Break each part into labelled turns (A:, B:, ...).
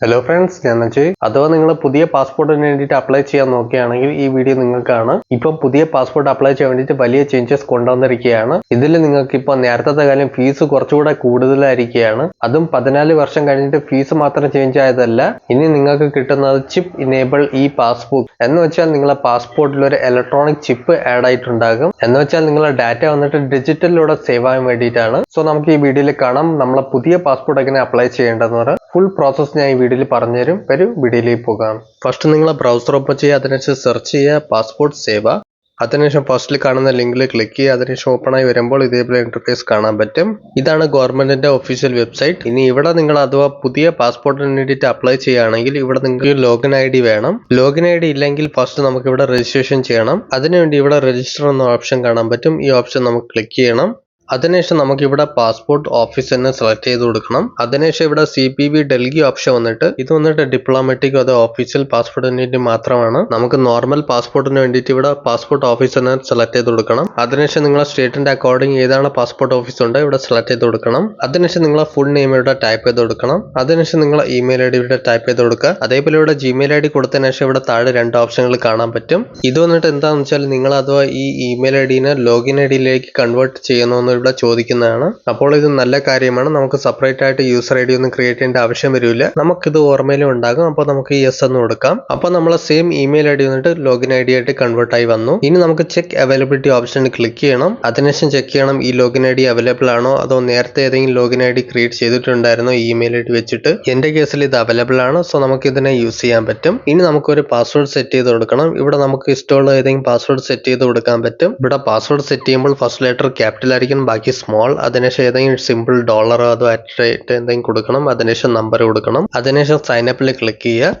A: Hello friends, ഞാൻ അജയ്. അഥവാ നിങ്ങൾ പുതിയ പാസ്പോർട്ടിന് വേണ്ടിയിട്ട് അപ്ലൈ ചെയ്യാൻ നോക്കുകയാണെങ്കിൽ ഈ വീഡിയോ നിങ്ങൾക്കാണ്. ഇപ്പം പുതിയ പാസ്പോർട്ട് അപ്ലൈ ചെയ്യാൻ വേണ്ടിയിട്ട് വലിയ ചേഞ്ചസ് കൊണ്ടുവന്നിരിക്കുകയാണ്. ഇതിൽ നിങ്ങൾക്ക് ഇപ്പോൾ നേരത്തെ കാലം ഫീസ് കുറച്ചുകൂടെ കൂടുതലായിരിക്കുകയാണ്. അതും 14 വർഷം കഴിഞ്ഞിട്ട് ഫീസ് മാത്രം ചേഞ്ച് ആയതല്ല, ഇനി നിങ്ങൾക്ക് കിട്ടുന്നത് ചിപ്പ് ഇനേബിൾ ഇ പാസ്ബുക്ക് എന്ന് വെച്ചാൽ നിങ്ങളെ പാസ്പോർട്ടിൽ ഒരു ഇലക്ട്രോണിക് ചിപ്പ് ആഡ് ആയിട്ടുണ്ടാകും. എന്ന് വെച്ചാൽ നിങ്ങളെ ഡാറ്റ വന്നിട്ട് ഡിജിറ്റലിലൂടെ സേവ് ആകാൻ വേണ്ടിയിട്ടാണ്. സോ നമുക്ക് ഈ വീഡിയോയിൽ കാണാം നമ്മളെ പുതിയ പാസ്പോർട്ട് എങ്ങനെ അപ്ലൈ ചെയ്യേണ്ടതെന്ന് പറയാം. ഫുൾ പ്രോസസ് ഞാൻ ഈ വീഡിയോയിൽ പറഞ്ഞുതരും. ഒരു വീഡിയോയിലേക്ക് പോകാം. ഫസ്റ്റ് നിങ്ങൾ ബ്രൗസർ ഓപ്പൺ ചെയ്യുക, അതിനുശേഷം സെർച്ച് ചെയ്യുക പാസ്പോർട്ട് സേവ. അതിനുശേഷം ഫസ്റ്റിൽ കാണുന്ന ലിങ്കിൽ ക്ലിക്ക് ചെയ്യുക. അതിനുശേഷം ഓപ്പൺ ആയി വരുമ്പോൾ ഇതേപോലെ ഇന്റർഫേസ് കാണാൻ പറ്റും. ഇതാണ് ഗവൺമെന്റിന്റെ ഒഫീഷ്യൽ വെബ്സൈറ്റ്. ഇനി ഇവിടെ നിങ്ങൾ അഥവാ പുതിയ പാസ്പോർട്ടിന് വേണ്ടിയിട്ട് അപ്ലൈ ചെയ്യുകയാണെങ്കിൽ ഇവിടെ നിങ്ങൾക്ക് ലോഗിൻ ഐ ഡി വേണം. ലോഗിൻ ഐ ഡി ഇല്ലെങ്കിൽ ഫസ്റ്റ് നമുക്ക് ഇവിടെ രജിസ്ട്രേഷൻ ചെയ്യണം. അതിനുവേണ്ടി ഇവിടെ രജിസ്റ്റർ എന്ന ഓപ്ഷൻ കാണാൻ പറ്റും. ഈ ഓപ്ഷൻ നമുക്ക് ക്ലിക്ക് ചെയ്യണം. അതിനുശേഷം നമുക്ക് ഇവിടെ പാസ്പോർട്ട് ഓഫീസ് തന്നെ സെലക്ട് ചെയ്ത് കൊടുക്കണം. അതിനുശേഷം ഇവിടെ CPV ഡൽഹി ഓപ്ഷൻ വന്നിട്ട് ഇത് വന്നിട്ട് ഡിപ്ലോമാറ്റിക് അത് ഓഫീഷ്യൽ പാസ്പോർട്ടിന് വേണ്ടി മാത്രമാണ്. നമുക്ക് നോർമൽ പാസ്പോർട്ടിന് വേണ്ടിയിട്ട് ഇവിടെ പാസ്പോർട്ട് ഓഫീസ് തന്നെ സെലക്ട് ചെയ്ത് കൊടുക്കണം. അതിനുശേഷം നിങ്ങളെ സ്റ്റേറ്റിന്റെ അക്കോർഡിംഗ് ഏതാണ് പാസ്പോർട്ട് ഓഫീസ് ഉണ്ട് ഇവിടെ സെലക്ട് ചെയ്ത് കൊടുക്കണം. അതിനുശേഷം നിങ്ങളെ ഫുൾ നെയിം ഇവിടെ ടൈപ്പ് ചെയ്ത് കൊടുക്കണം. അതിനുശേഷം നിങ്ങളെ ഇമെയിൽ ഐ ഡി ഇവിടെ ടൈപ്പ് ചെയ്ത് കൊടുക്കുക. അതേപോലെ ഇവിടെ Gmail ID കൊടുത്തതിന് ശേഷം ഇവിടെ താഴെ 2 ഓപ്ഷനുകൾ കാണാൻ പറ്റും. ഇത് വന്നിട്ട് എന്താണെന്ന് വെച്ചാൽ നിങ്ങൾ അഥവാ ഈ ഇമെയിൽ ഐ ഡിനെ ലോഗിൻ ഐ ഡിയിലേക്ക് കൺവേർട്ട് ചെയ്യുന്നു ഇവിടെ ചോദിക്കുന്നതാണ്. അപ്പോൾ ഇത് നല്ല കാര്യമാണ്. നമുക്ക് സെപ്പറേറ്റ് ആയിട്ട് യൂസർ ഐ ഡി ഒന്നും ക്രിയേറ്റ് ചെയ്യേണ്ട ആവശ്യം വരില്ല. നമുക്കിത് ഓർമ്മയിലും ഉണ്ടാകും. അപ്പോൾ നമുക്ക് യെസ് എന്ന് കൊടുക്കാം. അപ്പോൾ നമ്മളെ സെയിം ഇമെയിൽ ഐ ഡി വന്നിട്ട് ലോഗിൻ ഐ ഡി ആയിട്ട് കൺവേർട്ട് ആയി വന്നു. ഇനി നമുക്ക് ചെക്ക് അവൈലബിലിറ്റി ഓപ്ഷനിൽ ക്ലിക്ക് ചെയ്യണം. അതിനുശേഷം ചെക്ക് ചെയ്യണം ഈ ലോഗിൻ ഐ ഡി അവൈലബിൾ ആണോ അതോ നേരത്തെ ഏതെങ്കിലും ലോഗിൻ ഐ ഡി ക്രിയേറ്റ് ചെയ്തിട്ടുണ്ടായിരുന്നോ ഈ ഇമെയിൽ ഐ ഡി വെച്ചിട്ട്. എന്റെ കേസിൽ ഇത് അവൈലബിൾ ആണ്. സോ നമുക്ക് ഇതിനെ യൂസ് ചെയ്യാൻ പറ്റും. ഇനി നമുക്കൊരു പാസ്വേഡ് സെറ്റ് ചെയ്ത് കൊടുക്കണം. ഇവിടെ നമുക്ക് ഇഷ്ടമുള്ള ഏതെങ്കിലും പാസ്വേഡ് സെറ്റ് ചെയ്ത് കൊടുക്കാൻ പറ്റും. ഇവിടെ പാസ്വേഡ് സെറ്റ് ചെയ്യുമ്പോൾ ഫസ്റ്റ് ലെറ്റർ ക്യാപിറ്റൽ ആയിരിക്കും, ബാക്കി സ്മോൾ. അതിനുശേഷം ഏതെങ്കിലും സിമ്പിൾ ഡോളറോ അതോ അറ്റ് എന്തെങ്കിലും കൊടുക്കണം. അതിനുശേഷം നമ്പർ കൊടുക്കണം. അതിനുശേഷം സൈനപ്പിൽ ക്ലിക്ക് ചെയ്യുക.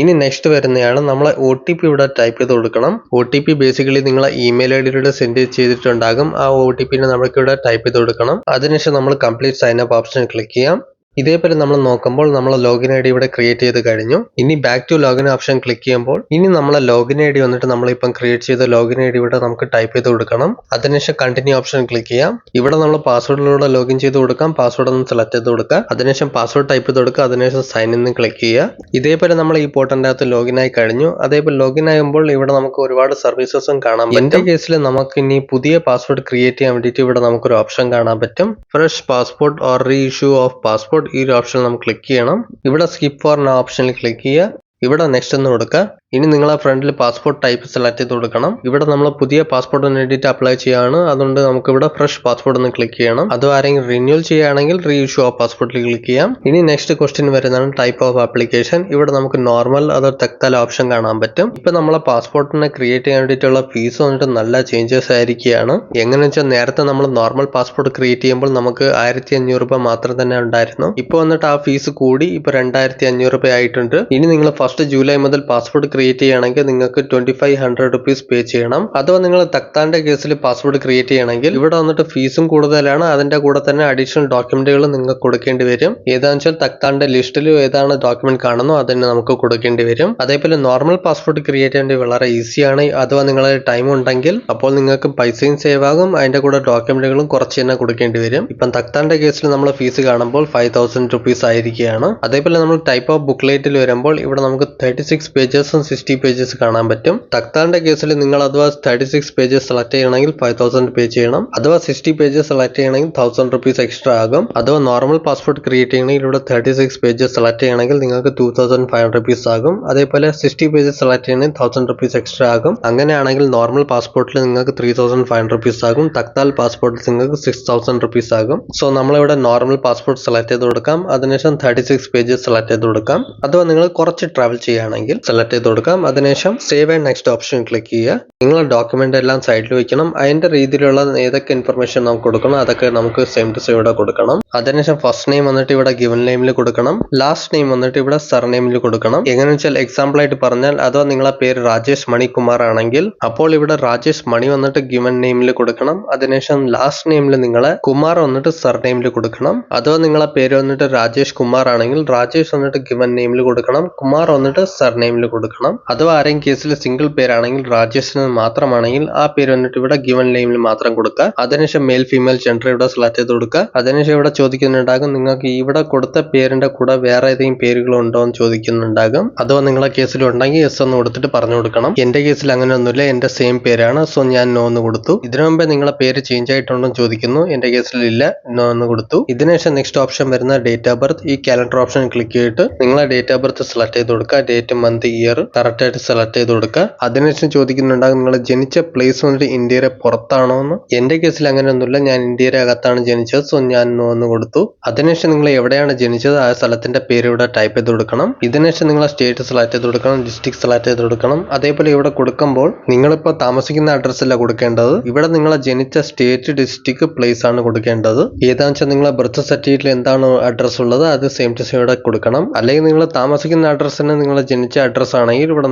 A: ഇനി നെക്സ്റ്റ് വരുന്നതാണ് നമ്മളെ OTP ഇവിടെ ടൈപ്പ് ചെയ്ത് കൊടുക്കണം. OTP ബേസിക്കലി നിങ്ങളെ ഇമെയിൽ ഐ ഡിയിലൂടെ സെൻഡ് ചെയ്തിട്ടുണ്ടാകും. ആ OTP നമുക്ക് ഇവിടെ ടൈപ്പ് ചെയ്ത് കൊടുക്കണം. അതിനുശേഷം നമ്മൾ കംപ്ലീറ്റ് സൈനപ്പ് ഓപ്ഷൻ ക്ലിക്ക് ചെയ്യാം. ഇതേപോലെ നമ്മൾ നോക്കുമ്പോൾ നമ്മളെ ലോഗിൻ ഐ ഡി ഇവിടെ ക്രിയേറ്റ് ചെയ്ത് കഴിഞ്ഞു. ഇനി back to login option click ചെയ്യുമ്പോൾ ഇനി നമ്മളെ ലോഗിൻ ഐ ഡി വന്നിട്ട് നമ്മളിപ്പം ക്രിയേറ്റ് ചെയ്ത ലോഗിൻ ഐ ഡി ഇവിടെ നമുക്ക് ടൈപ്പ് ചെയ്ത് കൊടുക്കണം. അതിനുശേഷം കണ്ടിന്യൂ ഓപ്ഷൻ ക്ലിക്ക് ചെയ്യാം. ഇവിടെ നമ്മൾ പാസ്വേഡിലൂടെ ലോഗിൻ ചെയ്ത് കൊടുക്കാം. പാസ്വേഡ് ഒന്ന് സെലക്ട് ചെയ്ത് കൊടുക്കുക. അതിനുശേഷം പാസ്വേഡ് ടൈപ്പ് ചെയ്ത് കൊടുക്കുക. അതിനുശേഷം സൈൻ ഇൻ ക്ലിക്ക് ചെയ്യുക. ഇതേപോലെ നമ്മൾ ഈ പോർട്ടലിന്റെ അകത്ത് ലോഗിൻ ആയി കഴിഞ്ഞു. അതേപോലെ ലോഗിൻ ആകുമ്പോൾ ഇവിടെ നമുക്ക് ഒരുപാട് സർവീസസും കാണാൻ പറ്റും. എന്റെ കേസിൽ നമുക്ക് ഇനി പുതിയ പാസ്വേഡ് ക്രിയേറ്റ് ചെയ്യാൻ വേണ്ടിയിട്ട് ഇവിടെ നമുക്കൊരു ഓപ്ഷൻ കാണാൻ പറ്റും. Fresh passport or re issue of passport. ഈ ഒരു ഓപ്ഷൻ നമുക്ക് ക്ലിക്ക് ചെയ്യണം. ഇവിടെ സ്കിപ്പ് ഫോർ നൗ ഓപ്ഷനിൽ ക്ലിക്ക് ചെയ്യുക. ഇവിടെ നെക്സ്റ്റ് എന്ന് കൊടുക്കുക. ഇനി നിങ്ങളെ ഫ്രണ്ടിൽ പാസ്പോർട്ട് ടൈപ്പ് സെലക്ട് ചെയ്ത് കൊടുക്കണം. ഇവിടെ നമ്മൾ പുതിയ പാസ്പോർട്ടിന് വേണ്ടിയിട്ട് അപ്ലൈ ചെയ്യാണ്. അതുകൊണ്ട് നമുക്ക് ഇവിടെ ഫ്രഷ് പാസ്പോർട്ട് ഒന്ന് ക്ലിക്ക് ചെയ്യണം. അത് ആരെങ്കിലും റിന്യൂവൽ ചെയ്യുകയാണെങ്കിൽ റീ ഇഷ്യൂ ഓഫ് പാസ്പോർട്ടിൽ ക്ലിക്ക് ചെയ്യാം. ഇനി നെക്സ്റ്റ് ക്വസ്റ്റ്യൻ വരുന്നതാണ് ടൈപ്പ് ഓഫ് ആപ്ലിക്കേഷൻ. ഇവിടെ നമുക്ക് നോർമൽ അതോ തക്താൽ ഓപ്ഷൻ കാണാൻ പറ്റും. ഇപ്പൊ നമ്മളെ പാസ്പോർട്ടിനെ ക്രിയേറ്റ് ചെയ്യാൻ വേണ്ടിയിട്ടുള്ള ഫീസ് വന്നിട്ട് നല്ല ചേഞ്ചസ് ആയിരിക്കുകയാണ്. എങ്ങനെയാണെന്ന് വെച്ചാൽ നേരത്തെ നമ്മൾ നോർമൽ പാസ്പോർട്ട് ക്രിയേറ്റ് ചെയ്യുമ്പോൾ നമുക്ക് 1500 രൂപ മാത്രം തന്നെ ഉണ്ടായിരുന്നു. ഇപ്പൊ വന്നിട്ട് ആ ഫീസ് കൂടി ഇപ്പൊ 2500 രൂപ ആയിട്ടുണ്ട്. ഇനി നിങ്ങൾ ഫസ്റ്റ് ജൂലൈ മുതൽ പാസ്പോർട്ട് ക്രിയേറ്റ് ചെയ്യുകയാണെങ്കിൽ നിങ്ങൾക്ക് 2500 റുപ്പീസ് പേ ചെയ്യണം. അഥവാ നിങ്ങൾ തക്താന്റെ കേസിൽ പാസ്പോർട്ട് ക്രിയേറ്റ് ചെയ്യണമെങ്കിൽ ഇവിടെ വന്നിട്ട് ഫീസും കൂടുതലാണ്. അതിന്റെ കൂടെ തന്നെ അഡീഷണൽ ഡോക്യുമെന്റുകൾ നിങ്ങൾക്ക് കൊടുക്കേണ്ടി വരും. ഏതാണെന്ന് വെച്ചാൽ തക്താന്റെ ലിസ്റ്റിൽ ഏതാണ് ഡോക്യുമെന്റ് കാണുന്നോ അതിന് നമുക്ക് കൊടുക്കേണ്ടി വരും. അതേപോലെ നോർമൽ പാസ്പോർട്ട് ക്രിയേറ്റ് ചെയ്യേണ്ടത് വളരെ ഈസിയാണ്. അഥവാ നിങ്ങളുടെ ടൈം ഉണ്ടെങ്കിൽ അപ്പോൾ നിങ്ങൾക്ക് പൈസയും സേവ് ആകും. അതിന്റെ കൂടെ ഡോക്യുമെന്റുകളും കുറച്ച് തന്നെ കൊടുക്കേണ്ടി വരും. ഇപ്പം തക്താന്റെ കേസിൽ നമ്മൾ ഫീസ് കാണുമ്പോൾ 5000 റുപ്പീസ് ആയിരിക്കുകയാണ്. അതേപോലെ നമ്മൾ ടൈപ്പ് ഓഫ് ബുക്ക്ലെറ്റിൽ വരുമ്പോൾ ഇവിടെ നമുക്ക് 36 പേജസും 60 പേജസ് കാണാൻ പറ്റും. തക്താന്റെ കേസിൽ നിങ്ങൾ അഥവാ 36 പേജസ് സെലക്ട് ചെയ്യണമെങ്കിൽ 5000 പേ ചെയ്യണം. അഥവാ 60 പേജസ് സെലക്ട് ചെയ്യണമെങ്കിൽ 1000 റുപ്പീസ് എക്സ്ട്രാ ആകും. അഥവാ നോർമൽ പാസ്പോർട്ട് ക്രിയേറ്റ് ചെയ്യണമെങ്കിൽ ഇവിടെ 36 പേജസ് സെലക്ട് ചെയ്യണമെങ്കിൽ നിങ്ങൾക്ക് 2500 റുപ്പീസ് ആകും. അതേപോലെ 60 പേജസ് സെലക്ട് ചെയ്യണമെങ്കിൽ 1000 റുപ്പീസ് എക്സ്ട്രാ ആകും. അങ്ങനെയാണെങ്കിൽ നോർമൽ പാസ്പോർട്ടിൽ നിങ്ങൾക്ക് 3500 റുപ്പീസ് ആകും. തക്താൽ പാസ്പോർട്ടിൽ നിങ്ങൾക്ക് 6000 റുപ്പീസ് ആകും. സോ നമ്മളിവിടെ നോർമൽ പാസ്പോർട്ട് സെലക്ട് ചെയ്ത് കൊടുക്കാം. അതിനുശേഷം 36 പേജസ് സെലക്ട് ചെയ്ത് കൊടുക്കാം. അഥവാ നിങ്ങൾ കുറച്ച് ട്രാവൽ ചെയ്യുകയാണെങ്കിൽ സെലക്ട് ചെയ്ത് കൊടുക്കാം. അതിനുശേഷം save and next option click ചെയ്യുക. നിങ്ങളുടെ ഡോക്യുമെന്റ് എല്ലാം സൈഡിൽ വെക്കണം. അതിന്റെ രീതിയിലുള്ള ഏതൊക്കെ ഇൻഫർമേഷൻ നമുക്ക് കൊടുക്കണം അതൊക്കെ നമുക്ക് സെയിം ടു സെയിം ഇവിടെ കൊടുക്കണം. അതിനുശേഷം ഫസ്റ്റ് നെയിം വന്നിട്ട് ഇവിടെ ഗിവൻ നെയിമിൽ കൊടുക്കണം. ലാസ്റ്റ് നെയിം വന്നിട്ട് ഇവിടെ സർനെയിമിൽ കൊടുക്കണം. എങ്ങനെയാണെന്ന് വെച്ചാൽ എക്സാമ്പിൾ ആയിട്ട് പറഞ്ഞാൽ അഥവാ നിങ്ങളെ പേര് രാജേഷ് മണികുമാർ ആണെങ്കിൽ അപ്പോൾ ഇവിടെ രാജേഷ് മണി വന്നിട്ട് ഗിവൻ നെയിമിൽ കൊടുക്കണം. അതിനുശേഷം ലാസ്റ്റ് നെയിമിൽ നിങ്ങളെ കുമാർ വന്നിട്ട് സർനെയിമിൽ കൊടുക്കണം. അഥവാ നിങ്ങളെ പേര് വന്നിട്ട് രാജേഷ് കുമാർ ആണെങ്കിൽ രാജേഷ് വന്നിട്ട് ഗിവൻ നെയിമിൽ കൊടുക്കണം. കുമാർ വന്നിട്ട് സർനെയിമിൽ കൊടുക്കണം. കൊടുക്കണം. അഥവാ ആരെങ്കിലും കേസിൽ സിംഗിൾ പേരാണെങ്കിൽ രാജേഷ് എന്ന് മാത്രമാണെങ്കിൽ ആ പേര് വന്നിട്ട് ഇവിടെ ഗിവൺ നെയിമിൽ മാത്രം കൊടുക്കുക. അതിനുശേഷം മെയിൽ ഫീമെയിൽ ജെൻഡർ ഇവിടെ സെലക്ട് ചെയ്ത് കൊടുക്കുക. അതിനുശേഷം ഇവിടെ ചോദിക്കുന്നുണ്ടാകും നിങ്ങൾക്ക് ഇവിടെ കൊടുത്ത പേരിന്റെ കൂടെ വേറെ ഏതെങ്കിലും പേരുകൾ ഉണ്ടോ എന്ന് ചോദിക്കുന്നുണ്ടാകും. അഥവാ നിങ്ങളെ കേസിൽ ഉണ്ടെങ്കിൽ യെസ് എന്ന് കൊടുത്തിട്ട് പറഞ്ഞു കൊടുക്കണം. എന്റെ കേസിൽ അങ്ങനെ ഒന്നുമില്ല, എന്റെ സെയിം പേരാണ്, സോ ഞാൻ നോ എന്ന് കൊടുത്തു. ഇതിനു മുമ്പേ നിങ്ങളെ പേര് ചേഞ്ച് ആയിട്ടുണ്ടോ എന്ന് ചോദിക്കുന്നു. എന്റെ കേസിൽ ഇല്ല, നോ എന്ന് കൊടുത്തു. ഇതിനുശേഷം നെക്സ്റ്റ് ഓപ്ഷൻ വരുന്ന ഡേറ്റ് ഓഫ് ബർത്ത്. ഈ കാലണ്ടർ ഓപ്ഷൻ ക്ലിക്ക് ചെയ്തിട്ട് നിങ്ങളെ ഡേറ്റ് ഓഫ് ബർത്ത് സെലക്ട് ചെയ്ത് കൊടുക്കുക. ഡേറ്റ്, മന്ത്, ഇയർ കറക്റ്റ് ആയിട്ട് സെലക്ട് ചെയ്ത് കൊടുക്കുക. അതിനുശേഷം ചോദിക്കുന്നുണ്ടാകും നിങ്ങൾ ജനിച്ച പ്ലേസ് വന്നിട്ട് ഇന്ത്യയുടെ പുറത്താണോ എന്ന്. എന്റെ കേസിൽ അങ്ങനെ ഒന്നുമില്ല, ഞാൻ ഇന്ത്യയുടെ അകത്താണ് ജനിച്ചത്, സോ ഞാൻ നോ എന്ന് കൊടുത്തു. അതിനുശേഷം നിങ്ങൾ എവിടെയാണ് ജനിച്ചത് ആ സ്ഥലത്തിന്റെ പേര് ഇവിടെ ടൈപ്പ് ചെയ്ത് കൊടുക്കണം. ഇതിനുശേഷം നിങ്ങൾ സ്റ്റേറ്റ് സെലക്ട് ചെയ്ത് കൊടുക്കണം, ഡിസ്ട്രിക്ട് സെലക്ട് ചെയ്ത് കൊടുക്കണം. അതേപോലെ ഇവിടെ കൊടുക്കുമ്പോൾ നിങ്ങളിപ്പോൾ താമസിക്കുന്ന അഡ്രസ് അല്ല കൊടുക്കേണ്ടത്, ഇവിടെ നിങ്ങളെ ജനിച്ച സ്റ്റേറ്റ്, ഡിസ്ട്രിക്ട്, പ്ലേസ് ആണ് കൊടുക്കേണ്ടത്. ഏതാണെന്ന് വെച്ചാൽ നിങ്ങളെ ബർത്ത് സർട്ടിഫിക്കറ്റിൽ എന്താണ് അഡ്രസ് ഉള്ളത് അത് സെയിം ടു സെയിം ഇവിടെ കൊടുക്കണം. അല്ലെങ്കിൽ നിങ്ങൾ താമസിക്കുന്ന അഡ്രസ് തന്നെ നിങ്ങൾ ജനിച്ച അഡ്രസ് ആണെങ്കിൽ ഇവിടെ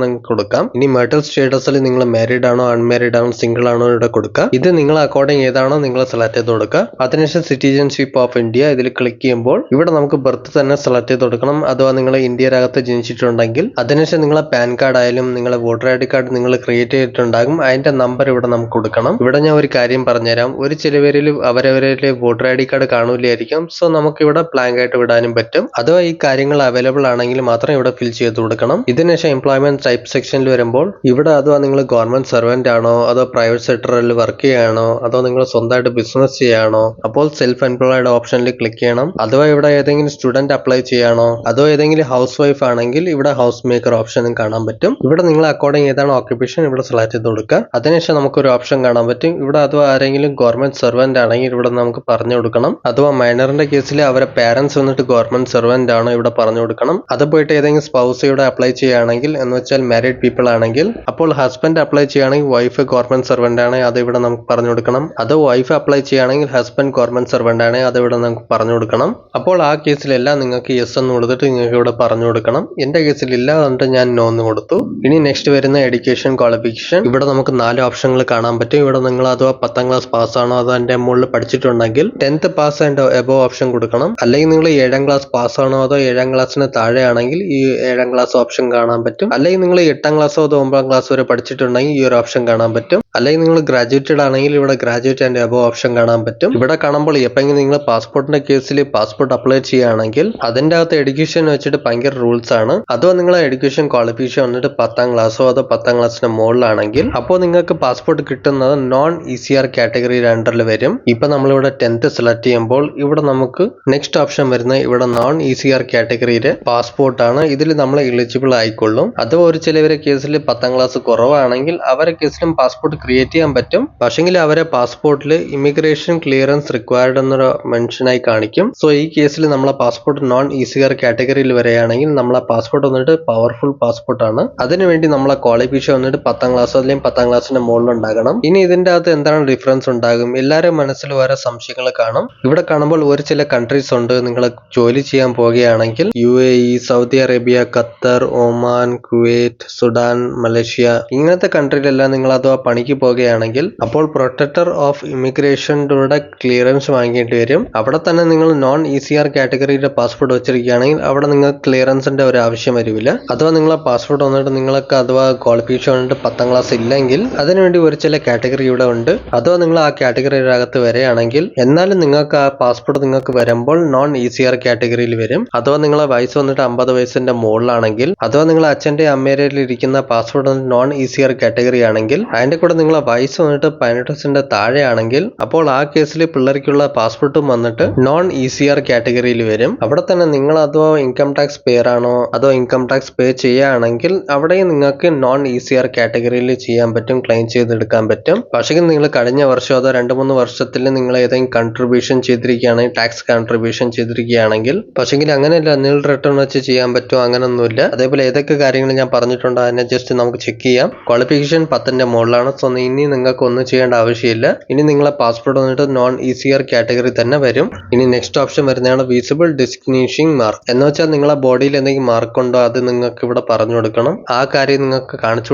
A: നിങ്ങൾക്ക് കൊടുക്കാം. ഇനി മെറിറ്റൽ സ്റ്റേറ്റസിൽ നിങ്ങൾ മാരീഡ് ആണോ അൺമാരീഡ് ആണോ സിംഗിൾ ആണോ ഇവിടെ കൊടുക്കുക. ഇത് നിങ്ങൾ അക്കോർഡിംഗ് ഏതാണോ നിങ്ങൾ സെലക്ട് ചെയ്ത് കൊടുക്കുക. അതിനുശേഷം സിറ്റിസൺഷിപ്പ് ഓഫ് ഇന്ത്യ ഇതിൽ ക്ലിക്ക് ചെയ്യുമ്പോൾ ഇവിടെ നമുക്ക് ബർത്ത് തന്നെ സെലക്ട് ചെയ്ത് കൊടുക്കണം. അഥവാ നിങ്ങൾ ഇന്ത്യയുടെ അകത്ത് ജനിച്ചിട്ടുണ്ടെങ്കിൽ അതിനുശേഷം നിങ്ങളെ പാൻ കാർഡ് ആയാലും നിങ്ങളെ വോട്ടർ ഐ ഡി കാർഡ് നിങ്ങൾ ക്രിയേറ്റ് ചെയ്തിട്ടുണ്ടാകും, അതിന്റെ നമ്പർ ഇവിടെ നമുക്ക് കൊടുക്കണം. ഇവിടെ ഞാൻ ഒരു കാര്യം പറഞ്ഞുതരാം, ഒരു ചില പേരിൽ അവരവരിലെ വോട്ടർ ഐ ഡി കാർഡ് കാണൂലായിരിക്കും, സോ നമുക്ക് ഇവിടെ ബ്ലാങ്ക് ആയിട്ട് വിടാനും പറ്റും. അഥവാ ഈ കാര്യങ്ങൾ അവൈലബിൾ ആണെങ്കിൽ മാത്രം ഇവിടെ ഫിൽ ചെയ്ത് കൊടുക്കണം. ഇതിനുശേഷം എംപ്ലോയ്മെന്റ് ടൈപ്പ് സെക്ഷനിൽ വരുമ്പോൾ ഇവിടെ അഥവാ നിങ്ങൾ ഗവൺമെന്റ് സർവന്റ് ആണോ അതോ പ്രൈവറ്റ് സെക്ടറിൽ വർക്ക് ചെയ്യാണോ അതോ നിങ്ങൾ സ്വന്തമായിട്ട് ബിസിനസ് ചെയ്യാണോ, അപ്പോൾ സെൽഫ് എംപ്ലോയ്ഡ് ഓപ്ഷനിൽ ക്ലിക്ക് ചെയ്യണം. അഥവാ ഇവിടെ ഏതെങ്കിലും സ്റ്റുഡന്റ് അപ്ലൈ ചെയ്യാണോ അതോ ഏതെങ്കിലും ഹൗസ് വൈഫ് ആണെങ്കിൽ ഇവിടെ ഹൗസ് മേക്കർ ഓപ്ഷനും കാണാൻ പറ്റും. ഇവിടെ നിങ്ങൾ അക്കോർഡിംഗ് ഏതാണ് ഓക്യുപ്പേഷൻ ഇവിടെ സെലക്ട് ചെയ്ത് കൊടുക്കുക. അതിനുശേഷം നമുക്കൊരു ഓപ്ഷൻ കാണാൻ പറ്റും. ഇവിടെ അഥവാ ആരെങ്കിലും ഗവൺമെന്റ് സർവന്റ് ആണെങ്കിൽ ഇവിടെ നമുക്ക് പറഞ്ഞു കൊടുക്കണം. അഥവാ മൈനറിന്റെ കേസിൽ അവരെ പാരന്റ്സ് വന്നിട്ട് ഗവൺമെന്റ് സർവന്റ് ആണോ ഇവിടെ പറഞ്ഞു കൊടുക്കണം. അത് പോയിട്ട് ഏതെങ്കിലും സ്പൗസ് ഇവിടെ അപ്ലൈ ചെയ്യുകയാണെങ്കിൽ എന്ന് വെച്ചാൽ മാരീഡ് പീപ്പിൾ ആണെങ്കിൽ അപ്പോൾ ഹസ്ബൻഡ് അപ്ലൈ ചെയ്യുകയാണെങ്കിൽ വൈഫ് ഗവൺമെന്റ് സർവന്റ് ആണെങ്കിൽ അത് ഇവിടെ നമുക്ക് പറഞ്ഞു കൊടുക്കണം. അത് വൈഫ് അപ്ലൈ ചെയ്യുകയാണെങ്കിൽ ഹസ്ബൻഡ് ഗവൺമെന്റ് സർവന്റ് ആണെങ്കിൽ അത് ഇവിടെ നമുക്ക് പറഞ്ഞു കൊടുക്കണം. അപ്പോൾ ആ കേസിലെല്ലാം നിങ്ങൾക്ക് യെസ് എന്ന് കൊടുത്തിട്ട് നിങ്ങൾക്ക് ഇവിടെ പറഞ്ഞു കൊടുക്കണം. എന്റെ കേസിൽ ഇല്ല, അതുകൊണ്ട് ഞാൻ നോ എന്ന് കൊടുത്തു. ഇനി നെക്സ്റ്റ് വരുന്ന എഡ്യൂക്കേഷൻ ക്വാളിഫിക്കേഷൻ. ഇവിടെ നമുക്ക് 4 ഓപ്ഷനുകൾ കാണാൻ പറ്റും. ഇവിടെ നിങ്ങൾ അഥവാ 10ാം ക്ലാസ് പാസ്സാണോ അതോ അതിന്റെ മുകളിൽ പഠിച്ചിട്ടുണ്ടെങ്കിൽ 10th pass and above option കൊടുക്കണം. അല്ലെങ്കിൽ നിങ്ങൾ 7ാം ക്ലാസ് പാസ്സാണോ അതോ 7ാം ക്ലാസ്സിന് താഴെയാണെങ്കിൽ ഈ 7ാം ക്ലാസ് ഓപ്ഷൻ കാണാൻ പറ്റും. അല്ലെങ്കിൽ നിങ്ങൾ 8ാം ക്ലാസ്സോ അതോ 9ാം ക്ലാസ് വരെ പഠിച്ചിട്ടുണ്ടെങ്കിൽ ഈ ഒരു ഓപ്ഷൻ കാണാൻ പറ്റും. അല്ലെങ്കിൽ നിങ്ങൾ ഗ്രാജുവേറ്റഡ് ആണെങ്കിൽ ഇവിടെ ഗ്രാജുവേറ്റ് ആൻഡ് എബോവ് ഓപ്ഷൻ കാണാൻ പറ്റും. ഇവിടെ കാണുമ്പോൾ എപ്പോഴെങ്കിലും നിങ്ങൾ പാസ്പോർട്ടിന്റെ കേസിൽ പാസ്പോർട്ട് അപ്ലൈ ചെയ്യുകയാണെങ്കിൽ അതിന്റെ അകത്ത് എഡ്യൂക്കേഷൻ വെച്ചിട്ട് ഭയങ്കര റൂൾസ് ആണ്. അതോ നിങ്ങളെ എഡ്യൂക്കേഷൻ ക്വാളിഫിക്കേഷൻ വന്നിട്ട് 10ാം ക്ലാസ്സോ അതോ 10ാം ക്ലാസ്സിന് മുകളിലാണെങ്കിൽ അപ്പോൾ നിങ്ങൾക്ക് പാസ്പോർട്ട് കിട്ടുന്നത് നോൺ ECR കാറ്റഗറിയുടെ അണ്ടറിൽ വരും. ഇപ്പൊ നമ്മളിവിടെ 10th സെലക്ട് ചെയ്യുമ്പോൾ ഇവിടെ നമുക്ക് നെക്സ്റ്റ് ഓപ്ഷൻ വരുന്നത് ഇവിടെ നോൺ ECR കാറ്റഗറിയുടെ പാസ്പോർട്ട് ആണ്. ഇതിൽ നമ്മൾ എലിജിബിൾ ആയിക്കൊള്ളും. അഥവാ ഒരു ചിലവരെ കേസിൽ 10ാം ക്ലാസ് കുറവാണെങ്കിൽ അവരെ കേസിലും പാസ്പോർട്ട് ക്രിയേറ്റ് ചെയ്യാൻ പറ്റും. പക്ഷെങ്കിൽ അവരെ പാസ്പോർട്ടിൽ ഇമിഗ്രേഷൻ ക്ലിയറൻസ് റിക്വയർഡ് എന്നൊരു മെൻഷനായി കാണിക്കും. സോ ഈ കേസിൽ നമ്മളെ പാസ്പോർട്ട് നോൺ ECR കാറ്റഗറിയിൽ വരികയാണെങ്കിൽ നമ്മളെ പാസ്പോർട്ട് വന്നിട്ട് പവർഫുൾ പാസ്പോർട്ട് ആണ്. അതിനുവേണ്ടി നമ്മളെ ക്വാളിഫിക്കേഷൻ വന്നിട്ട് 10ാം ക്ലാസ് അല്ലെങ്കിൽ 10ാം ക്ലാസ്സിന്റെ മുകളിൽ ഉണ്ടാകണം. ഇനി ഇതിന്റെ അകത്ത് എന്താണ് ഡിഫറൻസ് ഉണ്ടാകും, എല്ലാവരും മനസ്സിൽ വേറെ സംശയങ്ങൾ കാണും. ഇവിടെ കാണുമ്പോൾ ഒരു ചില കൺട്രീസ് ഉണ്ട്, നിങ്ങൾ ജോലി ചെയ്യാൻ പോകുകയാണെങ്കിൽ UAE, Saudi Arabia, Qatar, Oman, Kuwait, Sudan, Malaysia ഇങ്ങനത്തെ കൺട്രിയിലെല്ലാം നിങ്ങൾ അഥവാ പണിക്ക് പോകുകയാണെങ്കിൽ അപ്പോൾ പ്രൊട്ടക്ടർ ഓഫ് ഇമിഗ്രേഷൻ്റെ ക്ലിയറൻസ് വാങ്ങിക്കേണ്ടി വരും. അവിടെ തന്നെ നിങ്ങൾ നോൺ ECR കാറ്റഗറിയുടെ പാസ്പോർട്ട് വെച്ചിരിക്കുകയാണെങ്കിൽ അവിടെ നിങ്ങൾക്ക് ക്ലിയറൻസിന്റെ ഒരു ആവശ്യം വരില്ല. അഥവാ നിങ്ങളെ പാസ്പോർട്ട് വന്നിട്ട് നിങ്ങൾക്ക് അഥവാ ക്വാളിഫിക്കേഷൻ വന്നിട്ട് 10ാം ക്ലാസ് ഇല്ലെങ്കിൽ അതിനുവേണ്ടി ഒരു ചില കാറ്റഗറി ഇവിടെ ഉണ്ട്. അഥവാ നിങ്ങൾ ആ കാറ്റഗറിയുടെ അകത്ത് വരികയാണെങ്കിൽ എന്നാലും നിങ്ങൾക്ക് ആ പാസ്പോർട്ട് നിങ്ങൾക്ക് വരുമ്പോൾ നോൺ ECR കാറ്റഗറിയിൽ വരും. അഥവാ നിങ്ങളെ വയസ്സ് വന്നിട്ട് 50 വയസ്സിന്റെ മുകളിലാണെങ്കിൽ അഥവാ നിങ്ങളെ അച്ഛന്റെ അമ്മേരയിൽ ഇരിക്കുന്ന പാസ്പോർട്ട് നോൺ ECR കാറ്റഗറി ആണെങ്കിൽ അതിന്റെ കൂടെ നിങ്ങളെ വയസ്സ് വന്നിട്ട് 18 വയസ്സിന്റെ താഴെയാണെങ്കിൽ അപ്പോൾ ആ കേസിൽ പിള്ളേർക്കുള്ള പാസ്പോർട്ടും വന്നിട്ട് നോൺ ECR കാറ്റഗറിയിൽ വരും. അവിടെ തന്നെ നിങ്ങൾ അഥവാ ഇൻകം ടാക്സ് പേർ ആണോ അതോ ഇൻകം ടാക്സ് പേ ചെയ്യുകയാണെങ്കിൽ അവിടെയും നിങ്ങൾക്ക് നോൺ ECR കാറ്റഗറിയിൽ ചെയ്യാൻ പറ്റും, ക്ലെയിം ചെയ്തെടുക്കാൻ പറ്റും. പക്ഷേ നിങ്ങൾ കഴിഞ്ഞ വർഷം അതോ 2-3 വർഷത്തിൽ നിങ്ങൾ ഏതെങ്കിലും കൺട്രിബ്യൂഷൻ ചെയ്തിരിക്കുകയാണെങ്കിൽ ടാക്സ് കൺട്രിബ്യൂഷൻ ചെയ്തിരിക്കുകയാണെങ്കിൽ പക്ഷെങ്കിൽ അങ്ങനെയല്ല നിൽ റിട്ടേൺ വെച്ച് ചെയ്യാൻ പറ്റും, അങ്ങനൊന്നുമില്ല. അതേപോലെ ഏതൊക്കെ കാര്യങ്ങൾ ഞാൻ പറഞ്ഞിട്ടുണ്ടോ അതിനെ ജസ്റ്റ് നമുക്ക് ചെക്ക് ചെയ്യാം. ക്വാളിഫിക്കേഷൻ 10ന്റെ മുകളിലാണ്, സോ സോ ഇനി നിങ്ങൾക്ക് ഒന്നും ചെയ്യേണ്ട ആവശ്യമില്ല. ഇനി നിങ്ങളെ പാസ്പോർട്ട് വന്നിട്ട് നോൺ ECR കാറ്റഗറി തന്നെ വരും. ഇനി നെക്സ്റ്റ് ഓപ്ഷൻ വരുന്നതാണ് വിസിബിൾ ഡിസ്റ്റിങ്വിഷിംഗ് മാർക്ക്. എന്ന് വെച്ചാൽ നിങ്ങളെ ബോഡിയിൽ എന്തെങ്കിലും മാർക്ക് ഉണ്ടോ അത് നിങ്ങൾക്ക് ഇവിടെ പറഞ്ഞു കൊടുക്കണം. ആ കാര്യം നിങ്ങൾക്ക് കാണിച്ചു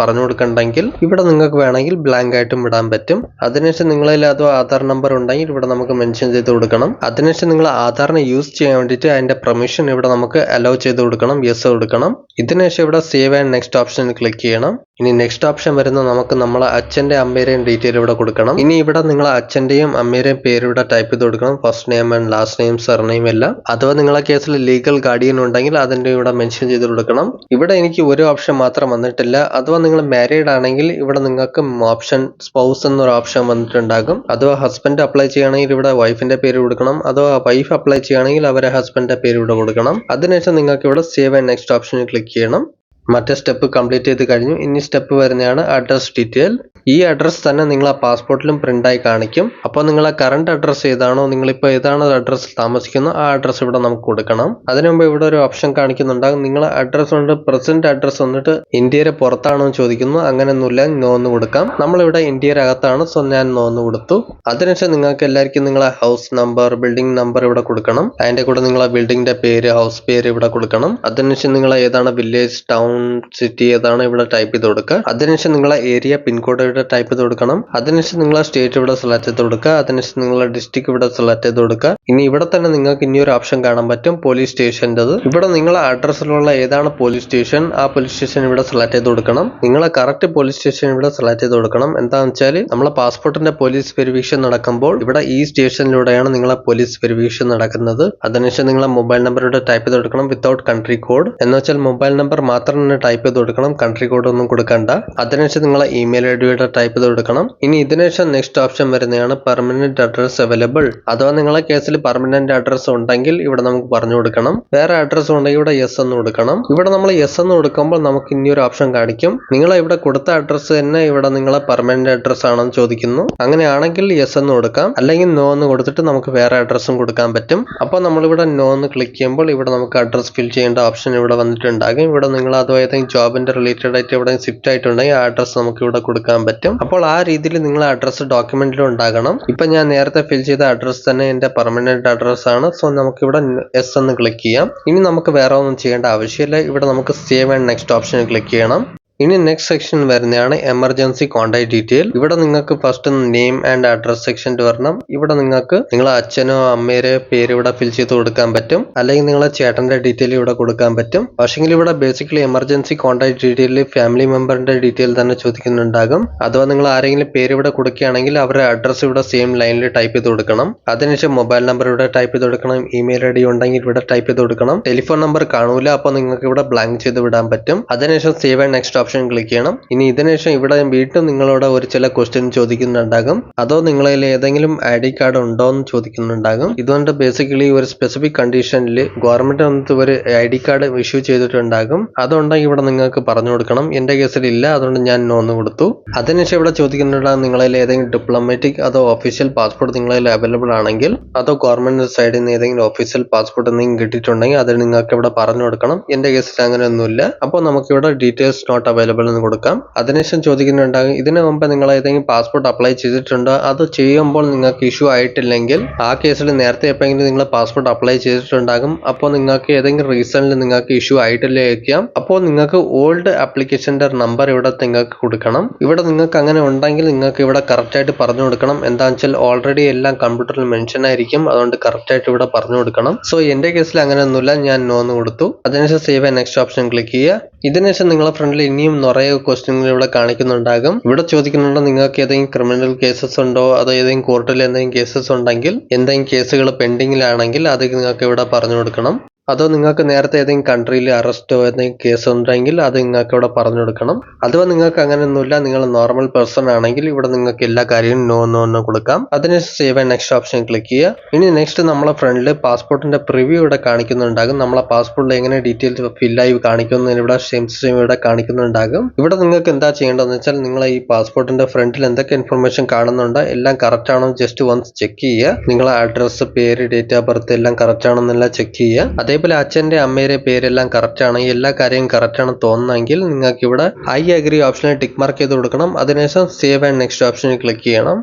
A: പറഞ്ഞു കൊടുക്കണ്ടെങ്കിൽ ഇവിടെ നിങ്ങൾക്ക് വേണമെങ്കിൽ ബ്ലാങ്ക് ആയിട്ടും വിടാൻ പറ്റും. അതിനുശേഷം നിങ്ങളിൽ അതോ ആധാർ നമ്പർ ഉണ്ടെങ്കിൽ ഇവിടെ നമുക്ക് മെൻഷൻ ചെയ്ത് കൊടുക്കണം. അതിനുശേഷം നിങ്ങൾ ആധാറിനെ യൂസ് ചെയ്യാൻ വേണ്ടിയിട്ട് അതിന്റെ പെർമിഷൻ ഇവിടെ നമുക്ക് അലോ ചെയ്ത് കൊടുക്കണം, യെസ് കൊടുക്കണം. ഇതിനുശേഷം ഇവിടെ സേവ് ആൻഡ് നെക്സ്റ്റ് ഓപ്ഷനിൽ ക്ലിക്ക് ചെയ്യണം. ഇനി നെക്സ്റ്റ് ഓപ്ഷൻ വരുന്ന നമുക്ക് നമ്മളെ അച്ഛന്റെ അമ്മയുടെയും ഡീറ്റെയിൽ ഇവിടെ കൊടുക്കണം. ഇനി ഇവിടെ നിങ്ങളെ അച്ഛന്റെയും അമ്മയുടെയും പേര് ഇവിടെ ടൈപ്പ് ചെയ്ത് കൊടുക്കണം. First name and last name, surname എല്ലാം. അഥവാ നിങ്ങളെ കേസിൽ ലീഗൽ ഗാർഡിയൻ ഉണ്ടെങ്കിൽ അതിന്റെ ഇവിടെ മെൻഷൻ ചെയ്ത് കൊടുക്കണം. ഇവിടെ എനിക്ക് ഒരു ഓപ്ഷൻ മാത്രം വന്നിട്ടില്ല. അഥവാ നിങ്ങൾ മാരീഡ് ആണെങ്കിൽ ഇവിടെ നിങ്ങൾക്ക് ഓപ്ഷൻ സ്പൗസ് എന്നൊരു ഓപ്ഷൻ വന്നിട്ടുണ്ടാകും. അഥവാ ഹസ്ബൻഡ് അപ്ലൈ ചെയ്യുകയാണെങ്കിൽ ഇവിടെ വൈഫിന്റെ പേര് കൊടുക്കണം. അഥവാ വൈഫ് അപ്ലൈ ചെയ്യുകയാണെങ്കിൽ അവരെ ഹസ്ബൻഡിന്റെ പേര് ഇവിടെ കൊടുക്കണം. അതിനുശേഷം നിങ്ങൾക്ക് ഇവിടെ സേവ് ആൻഡ് നെക്സ്റ്റ് ഓപ്ഷനിൽ ക്ലിക്ക് ചെയ്യണം. മറ്റേ സ്റ്റെപ്പ് കംപ്ലീറ്റ് ചെയ്ത് കഴിഞ്ഞു. ഇനി സ്റ്റെപ്പ് വരുന്നതാണ് അഡ്രസ് ഡീറ്റെയിൽ. ഈ അഡ്രസ് തന്നെ നിങ്ങൾ ആ പാസ്പോർട്ടിലും പ്രിന്റായി കാണിക്കും. അപ്പോൾ നിങ്ങളെ കറണ്ട് അഡ്രസ് ഏതാണോ, നിങ്ങളിപ്പോൾ ഏതാണോ അഡ്രസ് താമസിക്കുന്നത് ആ അഡ്രസ് ഇവിടെ നമുക്ക് കൊടുക്കണം. അതിനു മുമ്പ് ഇവിടെ ഒരു ഓപ്ഷൻ കാണിക്കുന്നുണ്ടാകും. നിങ്ങളെ അഡ്രസ് കൊണ്ട് പ്രസന്റ് അഡ്രസ് വന്നിട്ട് ഇന്ത്യയുടെ പുറത്താണോ എന്ന് ചോദിക്കുന്നു. അങ്ങനെയൊന്നുമില്ല, നോ എന്ന് കൊടുക്കാം. നമ്മളിവിടെ ഇന്ത്യയുടെ അകത്താണ്, സോ ഞാൻ നോ എന്ന് കൊടുത്തു. അതിനുശേഷം നിങ്ങൾക്ക് എല്ലാവർക്കും നിങ്ങളെ ഹൗസ് നമ്പർ, ബിൽഡിംഗ് നമ്പർ ഇവിടെ കൊടുക്കണം. അതിന്റെ കൂടെ നിങ്ങളെ ബിൽഡിങ്ങിന്റെ പേര്, ഹൗസ് പേര് ഇവിടെ കൊടുക്കണം. അതിനുശേഷം നിങ്ങൾ ഏതാണ് വില്ലേജ്, ടൗൺ, സിറ്റി ഏതാണ് ഇവിടെ ടൈപ്പ് ചെയ്ത് കൊടുക്കുക. അതിനുശേഷം നിങ്ങളെ ഏരിയ പിൻകോഡ് ഇവിടെ ടൈപ്പ് ചെയ്ത് കൊടുക്കണം. അതിനുശേഷം നിങ്ങളെ സ്റ്റേറ്റ് ഇവിടെ സെലക്ട് ചെയ്ത് കൊടുക്കുക. അതിനുശേഷം നിങ്ങളെ ഡിസ്ട്രിക്ട് ഇവിടെ സെലക്ട് ചെയ്ത് കൊടുക്കുക. ഇനി ഇവിടെ തന്നെ നിങ്ങൾക്ക് ഇനിയൊരു ഓപ്ഷൻ കാണാൻ പറ്റും, പോലീസ് സ്റ്റേഷൻ്റെത്. ഇവിടെ നിങ്ങളെ അഡ്രസ്സിലുള്ള ഏതാണ് പോലീസ് സ്റ്റേഷൻ, ആ പോലീസ് സ്റ്റേഷൻ ഇവിടെ സെലക്ട് ചെയ്ത് കൊടുക്കണം. നിങ്ങളെ കറക്റ്റ് പോലീസ് സ്റ്റേഷൻ ഇവിടെ സെലക്ട് ചെയ്ത് കൊടുക്കണം. എന്താണെന്ന് വെച്ചാൽ നമ്മളെ പാസ്പോർട്ടിന്റെ പോലീസ് വെരിഫിക്കേഷൻ നടക്കുമ്പോൾ ഇവിടെ ഈ സ്റ്റേഷനിലൂടെയാണ് നിങ്ങളെ പോലീസ് വെരിഫിക്കേഷൻ നടക്കുന്നത്. അതിനുശേഷം നിങ്ങളെ മൊബൈൽ നമ്പർ ഇവിടെ ടൈപ്പ് ചെയ്ത് കൊടുക്കണം വിത്തൗട്ട് കൺട്രി കോഡ്. എന്ന് വെച്ചാൽ മൊബൈൽ നമ്പർ മാത്രം ടൈപ്പ് ചെയ്ത് കൊടുക്കണം, കൺട്രി കോഡ് ഒന്നും കൊടുക്കണ്ട. അതിനുശേഷം നിങ്ങളെ ഇമെയിൽ ID ഇവിടെ ടൈപ്പ് ചെയ്ത് കൊടുക്കണം. ഇനി ഇതിനുശേഷം നെക്സ്റ്റ് ഓപ്ഷൻ വരുന്നതാണ് പെർമനന്റ് അഡ്രസ് അവൈലബിൾ. അഥവാ നിങ്ങളെ കേസിൽ പെർമനന്റ് അഡ്രസ് ഉണ്ടെങ്കിൽ ഇവിടെ നമുക്ക് പറഞ്ഞു കൊടുക്കണം. വേറെ അഡ്രസ് ഉണ്ടെങ്കിൽ ഇവിടെ യെസ് എന്ന് കൊടുക്കണം. ഇവിടെ നമ്മൾ യെസ് എന്ന് കൊടുക്കുമ്പോൾ നമുക്ക് ഇനിയൊരു ഓപ്ഷൻ കാണിക്കും. നിങ്ങൾ ഇവിടെ കൊടുത്ത അഡ്രസ് തന്നെ ഇവിടെ നിങ്ങളെ പെർമനന്റ് അഡ്രസ് ആണെന്ന് ചോദിക്കുന്നു. അങ്ങനെയാണെങ്കിൽ യെസ് എന്ന് കൊടുക്കാം, അല്ലെങ്കിൽ നോ എന്ന് കൊടുത്തിട്ട് നമുക്ക് വേറെ അഡ്രസ്സും കൊടുക്കാൻ പറ്റും. അപ്പോൾ നമ്മളിവിടെ നോ എന്ന് ക്ലിക്ക് ചെയ്യുമ്പോൾ ഇവിടെ നമുക്ക് അഡ്രസ് ഫിൽ ചെയ്യേണ്ട ഓപ്ഷൻ ഇവിടെ വന്നിട്ടുണ്ടാകും. ഇവിടെ നിങ്ങൾ അതോ ഏതെങ്കിലും ജോബിന്റെ റിലേറ്റഡ് ആയിട്ട് ഇവിടെ ഷിഫ്റ്റ് ആയിട്ടുണ്ടെങ്കിൽ ആ അഡ്രസ് നമുക്ക് ഇവിടെ കൊടുക്കാൻ പറ്റും. അപ്പോൾ ആ രീതിയിൽ നിങ്ങൾ അഡ്രസ് ഡോക്യുമെന്റിലും ഉണ്ടാകണം. ഇപ്പൊ ഞാൻ നേരത്തെ ഫിൽ ചെയ്ത അഡ്രസ് തന്നെ എന്റെ പെർമനന്റ് അഡ്രസ് ആണ്. സോ നമുക്ക് ഇവിടെ എസ് എന്ന് ക്ലിക്ക് ചെയ്യാം. ഇനി നമുക്ക് വേറെ ഒന്നും ചെയ്യേണ്ട ആവശ്യമില്ല. ഇവിടെ നമുക്ക് സേവ് ആൻഡ് നെക്സ്റ്റ് ഓപ്ഷനിൽ ക്ലിക്ക് ചെയ്യണം. ഇനി നെക്സ്റ്റ് സെക്ഷൻ വരുന്നതാണ് എമർജൻസി കോൺടാക്ട് ഡീറ്റെയിൽ. ഇവിടെ നിങ്ങൾക്ക് first name and address section വരണം. ഇവിടെ നിങ്ങൾക്ക് നിങ്ങളെ അച്ഛനോ അമ്മയുടെ പേര് ഇവിടെ ഫിൽ ചെയ്ത് കൊടുക്കാൻ പറ്റും, അല്ലെങ്കിൽ നിങ്ങളെ ചേട്ടന്റെ ഡീറ്റെയിൽ ഇവിടെ കൊടുക്കാൻ പറ്റും. പക്ഷെങ്കിൽ ഇവിടെ ബേസിക്കലി എമർജൻസി കോൺടാക്ട് ഡീറ്റെയിലിൽ ഫാമിലി മെമ്പറിന്റെ ഡീറ്റെയിൽ തന്നെ ചോദിക്കുന്നുണ്ടാകും. അഥവാ നിങ്ങൾ ആരെങ്കിലും പേര് ഇവിടെ കൊടുക്കുകയാണെങ്കിൽ അവരുടെ അഡ്രസ് ഇവിടെ സെയിം ലൈനിൽ ടൈപ്പ് ചെയ്ത് കൊടുക്കണം. അതിനുശേഷം മൊബൈൽ നമ്പർ ഇവിടെ ടൈപ്പ് ചെയ്ത് കൊടുക്കണം. ഇമെയിൽ ID ഉണ്ടെങ്കിൽ ഇവിടെ ടൈപ്പ് ചെയ്ത് കൊടുക്കണം. ടെലിഫോൺ നമ്പർ കാണൂല, അപ്പോൾ നിങ്ങൾക്ക് ഇവിടെ ബ്ലാങ്ക് ചെയ്ത് വിടാൻ പറ്റും. അതിനുശേഷം save and next option click ചെയ്യണം. ഇനി ഇതിനുശേഷം ഇവിടെ വീണ്ടും നിങ്ങളോട് ഒരു ചില ക്വസ്റ്റ്യൻ ചോദിക്കുന്നുണ്ടാകും. അതോ നിങ്ങളിൽ ഏതെങ്കിലും ID കാർഡ് ഉണ്ടോ എന്ന് ചോദിക്കുന്നുണ്ടാകും. ഇതുകൊണ്ട് ബേസിക്കലി ഒരു സ്പെസിഫിക് കണ്ടീഷനിൽ ഗവൺമെന്റ് വന്നിട്ട് ഒരു ID കാർഡ് ഇഷ്യൂ ചെയ്തിട്ടുണ്ടാകും. അതുണ്ടെങ്കിൽ ഇവിടെ നിങ്ങൾക്ക് പറഞ്ഞു കൊടുക്കണം. എന്റെ കേസിൽ ഇല്ല, അതുകൊണ്ട് ഞാൻ നോ എന്ന് കൊടുത്തു. അതിനുശേഷം ഇവിടെ ചോദിക്കുന്നുണ്ടാകും നിങ്ങളിൽ ഏതെങ്കിലും ഡിപ്ലോമാറ്റിക് അതോ ഒഫീഷ്യൽ പാസ്പോർട്ട് നിങ്ങളിൽ അവൈലബിൾ ആണെങ്കിൽ, അതോ ഗവൺമെന്റ് സൈഡിൽ നിന്ന് ഏതെങ്കിലും ഒഫീഷ്യൽ പാസ്പോർട്ട് എന്തെങ്കിലും കിട്ടിയിട്ടുണ്ടെങ്കിൽ അത് നിങ്ങൾക്ക് ഇവിടെ പറഞ്ഞു കൊടുക്കണം. എന്റെ കേസിൽ അങ്ങനെ ഒന്നുമില്ല. അപ്പോൾ നമുക്ക് ഇവിടെ ഡീറ്റെയിൽസ് നോട്ട് അവൈലബിൾ എന്ന് കൊടുക്കാം. അതിനുശേഷം ചോദിക്കുന്നുണ്ടാകും ഇതിനു മുമ്പ് നിങ്ങൾ ഏതെങ്കിലും പാസ്പോർട്ട് അപ്ലൈ ചെയ്തിട്ടുണ്ടോ, അത് ചെയ്യുമ്പോൾ നിങ്ങൾക്ക് ഇഷ്യൂ ആയിട്ടില്ലെങ്കിൽ ആ കേസിൽ നേരത്തെ എപ്പോഴെങ്കിലും നിങ്ങൾ പാസ്പോർട്ട് അപ്ലൈ ചെയ്തിട്ടുണ്ടാകും. അപ്പോൾ നിങ്ങൾക്ക് ഏതെങ്കിലും റീസണിൽ നിങ്ങൾക്ക് ഇഷ്യൂ ആയിട്ടില്ലേക്കാം. അപ്പോൾ നിങ്ങൾക്ക് ഓൾഡ് ആപ്ലിക്കേഷന്റെ നമ്പർ ഇവിടെ നിങ്ങൾക്ക് കൊടുക്കണം. ഇവിടെ നിങ്ങൾക്ക് അങ്ങനെ ഉണ്ടെങ്കിൽ നിങ്ങൾക്ക് ഇവിടെ കറക്റ്റ് ആയിട്ട് പറഞ്ഞു കൊടുക്കണം. എന്താണെന്ന് വെച്ചാൽ ഓൾറെഡി എല്ലാം കമ്പ്യൂട്ടറിൽ മെൻഷൻ ആയിരിക്കും, അതുകൊണ്ട് കറക്റ്റ് ആയിട്ട് ഇവിടെ പറഞ്ഞു കൊടുക്കണം. സോ എന്റെ കേസിൽ അങ്ങനെ ഒന്നുമില്ല, ഞാൻ നോ എന്ന് കൊടുത്തു. അതിനുശേഷം save and next option click ചെയ്യുക. ഇതിനുശേഷം നിങ്ങളുടെ ഫ്രണ്ടിൽ ഇനിയും നിറയെ ക്വസ്റ്റ്യനുകൾ ഇവിടെ കാണിക്കുന്നുണ്ടാകും. ഇവിടെ ചോദിക്കുന്നുണ്ടോ നിങ്ങൾക്ക് ഏതെങ്കിലും ക്രിമിനൽ കേസസ് ഉണ്ടോ, അതോ ഏതെങ്കിലും കോർട്ടിൽ എന്തെങ്കിലും കേസസ് ഉണ്ടെങ്കിൽ, എന്തെങ്കിലും കേസുകൾ പെൻഡിങ്ങിലാണെങ്കിൽ അത് നിങ്ങൾക്ക് ഇവിടെ പറഞ്ഞു കൊടുക്കണം. അതോ നിങ്ങൾക്ക് നേരത്തെ ഏതെങ്കിലും കൺട്രിയിൽ അറസ്റ്റോ ഏതെങ്കിലും കേസ് ഉണ്ടെങ്കിൽ അത് നിങ്ങൾക്ക് ഇവിടെ പറഞ്ഞു കൊടുക്കണം. അഥവാ നിങ്ങൾക്ക് അങ്ങനെയൊന്നുമില്ല, നിങ്ങൾ നോർമൽ പേഴ്സൺ ആണെങ്കിൽ ഇവിടെ നിങ്ങൾക്ക് എല്ലാ കാര്യവും നോ നോ കൊടുക്കാം. അതിനുശേഷം save and next option click ചെയ്യുക. ഇനി നെക്സ്റ്റ് നമ്മളെ ഫ്രണ്ടിൽ പാസ്പോർട്ടിന്റെ പ്രിവ്യൂ ഇവിടെ കാണിക്കുന്നുണ്ടാകും. നമ്മളെ പാസ്പോർട്ടിൽ എങ്ങനെ ഡീറ്റെയിൽസ് ഫില്ലായി കാണിക്കുന്നു ഇവിടെ സെയിം ഇവിടെ കാണിക്കുന്നുണ്ടാകും. ഇവിടെ നിങ്ങൾക്ക് എന്താ ചെയ്യേണ്ടതെന്ന് വെച്ചാൽ നിങ്ങൾ ഈ പാസ്പോർട്ടിന്റെ ഫ്രണ്ടിൽ എന്തൊക്കെ ഇൻഫർമേഷൻ കാണുന്നുണ്ട് എല്ലാം കറക്റ്റ് ആണോ ജസ്റ്റ് വൺസ് ചെക്ക് ചെയ്യുക. നിങ്ങളെ അഡ്രസ്, പേര്, ഡേറ്റ് ഓഫ് ബർത്ത് എല്ലാം കറക്റ്റ് ആണെന്നെല്ലാം ചെക്ക് ചെയ്യുക. അതേപോലെ അച്ഛൻ്റെ അമ്മയുടെ പേരെല്ലാം കറക്റ്റ് ആണെങ്കിൽ എല്ലാ കാര്യവും കറക്റ്റ് ആണ് തോന്നുന്നെങ്കിൽ നിങ്ങൾക്ക് ഇവിടെ ഐ അഗ്രി ഓപ്ഷനിൽ ടിക്ക് മാർക്ക് ചെയ്ത് കൊടുക്കണം. അതിനുശേഷം സേവ് ആൻഡ് നെക്സ്റ്റ് ഓപ്ഷനിൽ ക്ലിക്ക് ചെയ്യണം.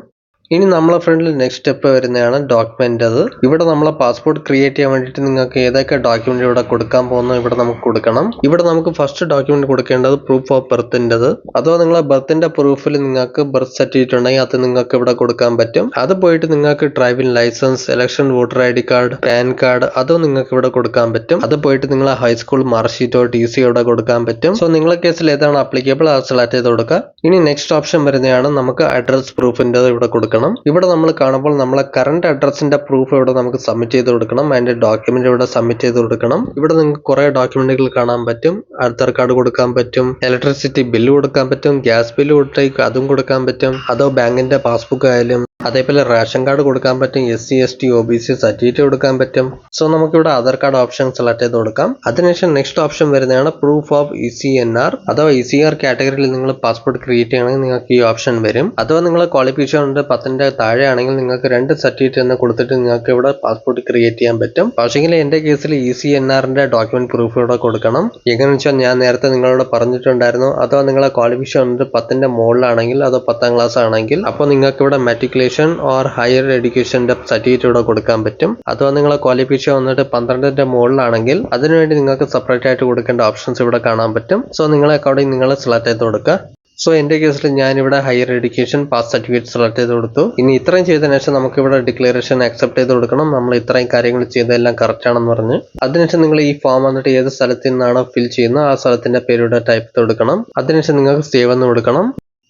A: ഇനി നമ്മളെ ഫ്രണ്ടിൽ നെക്സ്റ്റ് സ്റ്റെപ്പ് വരുന്നതാണ് ഡോക്യുമെന്റ്. അത് ഇവിടെ നമ്മളെ പാസ്പോർട്ട് ക്രിയേറ്റ് ചെയ്യാൻ വേണ്ടിയിട്ട് നിങ്ങൾക്ക് ഏതൊക്കെ ഡോക്യുമെന്റ് ഇവിടെ കൊടുക്കാൻ പോകുന്നു ഇവിടെ നമുക്ക് കൊടുക്കണം. ഇവിടെ നമുക്ക് ഫസ്റ്റ് ഡോക്യുമെന്റ് കൊടുക്കേണ്ടത് പ്രൂഫ് ഓഫ് ബർത്തിൻ്റെത്. അഥവാ നിങ്ങളെ ബർത്തിന്റെ പ്രൂഫിൽ നിങ്ങൾക്ക് ബർത്ത് സർട്ടിഫിക്കറ്റ് ഉണ്ടെങ്കിൽ അത് നിങ്ങൾക്ക് ഇവിടെ കൊടുക്കാൻ പറ്റും. അത് പോയിട്ട് നിങ്ങൾക്ക് driving licence, election voter ID card, PAN card അതും നിങ്ങൾക്ക് ഇവിടെ കൊടുക്കാൻ പറ്റും. അത് പോയിട്ട് നിങ്ങളെ ഹൈസ്കൂൾ മാർക്ക്ഷീറ്റോ TC ഇവിടെ കൊടുക്കാൻ പറ്റും. സോ നിങ്ങളെ കേസിൽ ഏതാണ് ആപ്ലിക്കബിൾ അത് സെലക്ട് ചെയ്ത് കൊടുക്കുക. ഇനി നെക്സ്റ്റ് ഓപ്ഷൻ വരുന്നതാണ് നമുക്ക് അഡ്രസ് പ്രൂഫിൻ്റെ ഇവിടെ കൊടുക്കണം. ഇവിടെ നമ്മൾ കാണുമ്പോൾ നമ്മളെ കറന്റ് അഡ്രസ്സിന്റെ പ്രൂഫ് ഇവിടെ നമുക്ക് സബ്മിറ്റ് ചെയ്ത് കൊടുക്കണം. അതിന്റെ ഡോക്യുമെന്റ് ഇവിടെ സബ്മിറ്റ് ചെയ്ത് കൊടുക്കണം. ഇവിടെ നിങ്ങൾക്ക് കുറെ ഡോക്യുമെന്റുകൾ കാണാൻ പറ്റും. ആധാർ കാർഡ് കൊടുക്കാൻ പറ്റും, ഇലക്ട്രിസിറ്റി ബില്ല് കൊടുക്കാൻ പറ്റും, ഗ്യാസ് ബില്ല് കൊടുത്തേക്ക് അതും കൊടുക്കാൻ പറ്റും, അതോ ബാങ്കിന്റെ പാസ്ബുക്ക് ആയാലും, അതേപോലെ റേഷൻ കാർഡ് കൊടുക്കാൻ പറ്റും, SC ST OBC സർട്ടിഫിക്കറ്റ് കൊടുക്കാൻ പറ്റും. സോ നമുക്കിവിടെ ആധാർ കാർഡ് ഓപ്ഷൻ സെലക്ട് ചെയ്ത് കൊടുക്കാം. അതിനുശേഷം നെക്സ്റ്റ് ഓപ്ഷൻ വരുന്നതാണ് പ്രൂഫ് ഓഫ് ECNR അഥവാ ECR കാറ്റഗറിയിൽ നിങ്ങൾ പാസ്പോർട്ട് ക്രിയേറ്റ് ചെയ്യണമെങ്കിൽ നിങ്ങൾക്ക് ഈ ഓപ്ഷൻ വരും. അഥവാ നിങ്ങൾ ക്വാളിഫിക്കേഷൻ ഉണ്ട് 10ന്റെ താഴെ ആണെങ്കിൽ നിങ്ങൾക്ക് 2 സർട്ടിഫിക്കറ്റ് എന്ന് കൊടുത്തിട്ട് നിങ്ങൾക്ക് ഇവിടെ പാസ്പോർട്ട് ക്രിയേറ്റ് ചെയ്യാൻ പറ്റും. പക്ഷേങ്കിൽ എന്റെ കേസിൽ ECNRന്റെ ഡോക്യുമെന്റ് പ്രൂഫ് ഇവിടെ കൊടുക്കണം. എങ്ങനെയാണെന്ന് വെച്ചാൽ ഞാൻ നേരത്തെ നിങ്ങളോട് പറഞ്ഞിട്ടുണ്ടായിരുന്നു. അഥവാ നിങ്ങളെ ക്വാളിഫിക്കേഷൻ ഉണ്ട് 10ന്റെ മുകളിലാണെങ്കിൽ അതോ 10ാം ക്ലാസ് ആണെങ്കിൽ അപ്പോൾ നിങ്ങൾക്ക് ഇവിടെ മെട്രിക്കുലേഷൻ ഓർ ഹയർ എഡ്യൂക്കേഷന്റെ സർട്ടിഫിക്കറ്റ് ഇവിടെ കൊടുക്കാൻ പറ്റും. അഥവാ നിങ്ങളെ ക്വാളിഫിക്കേഷൻ വന്നിട്ട് 12ന്റെ മുകളിലാണെങ്കിൽ അതിനുവേണ്ടി നിങ്ങൾക്ക് സെപ്പറേറ്റ് ആയിട്ട് കൊടുക്കേണ്ട ഓപ്ഷൻസ് ഇവിടെ കാണാൻ പറ്റും. സോ നിങ്ങളെ അക്കൗണ്ടിൽ നിങ്ങൾ സെലക്ട് ചെയ്ത് കൊടുക്കുക. സോ എന്റെ കേസിൽ ഞാനിവിടെ higher education pass certificate select ചെയ്ത് കൊടുത്തു. ഇനി ഇത്രയും ചെയ്തതിനു ശേഷം നമുക്ക് ഇവിടെ ഡിക്ലറേഷൻ അക്സെപ്റ്റ് ചെയ്ത് കൊടുക്കണം. നമ്മൾ ഇത്രയും കാര്യങ്ങൾ ചെയ്തെല്ലാം കറക്റ്റ് ആണെന്ന് പറഞ്ഞ് അതിനുശേഷം നിങ്ങൾ ഈ ഫോം വന്നിട്ട് ഏത് സ്ഥലത്ത് നിന്നാണോ ഫിൽ ചെയ്യുന്നത് ആ സ്ഥലത്തിന്റെ പേരുടെ ടൈപ്പ് ചെയ്ത് കൊടുക്കണം. അതിനുശേഷം നിങ്ങൾക്ക് സേവ് എന്ന് കൊടുക്കണം.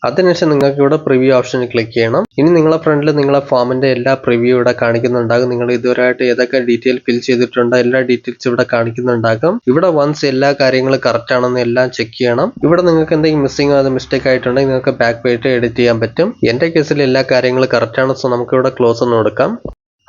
A: അതിനുശേഷം നിങ്ങൾക്ക് ഇവിടെ പ്രിവ്യൂ ഓപ്ഷനിൽ ക്ലിക്ക് ചെയ്യണം. ഇനി നിങ്ങളെ ഫ്രണ്ടിൽ നിങ്ങളെ ഫോമിന്റെ എല്ലാ പ്രിവ്യൂ ഇവിടെ കാണിക്കുന്നുണ്ടാകും. നിങ്ങൾ ഇതുവരെയായിട്ട് ഏതൊക്കെ ഡീറ്റെയിൽ ഫിൽ ചെയ്തിട്ടുണ്ടോ എല്ലാ ഡീറ്റെയിൽസ് ഇവിടെ കാണിക്കുന്നുണ്ടാകും. ഇവിടെ വൺസ് എല്ലാ കാര്യങ്ങളും കറക്റ്റ് ആണെന്ന് എല്ലാം ചെക്ക് ചെയ്യണം. ഇവിടെ നിങ്ങൾക്ക് എന്തെങ്കിലും മിസ്സിംഗ് അത് മിസ്റ്റേക്ക് ആയിട്ടുണ്ടെങ്കിൽ നിങ്ങൾക്ക് ബാക്ക് പോയിട്ട് എഡിറ്റ് ചെയ്യാൻ പറ്റും. എന്റെ കേസിൽ എല്ലാ കാര്യങ്ങളും കറക്റ്റ് ആണ്. സോ നമുക്ക് ഇവിടെ ക്ലോസ് ഒന്ന് കൊടുക്കാം.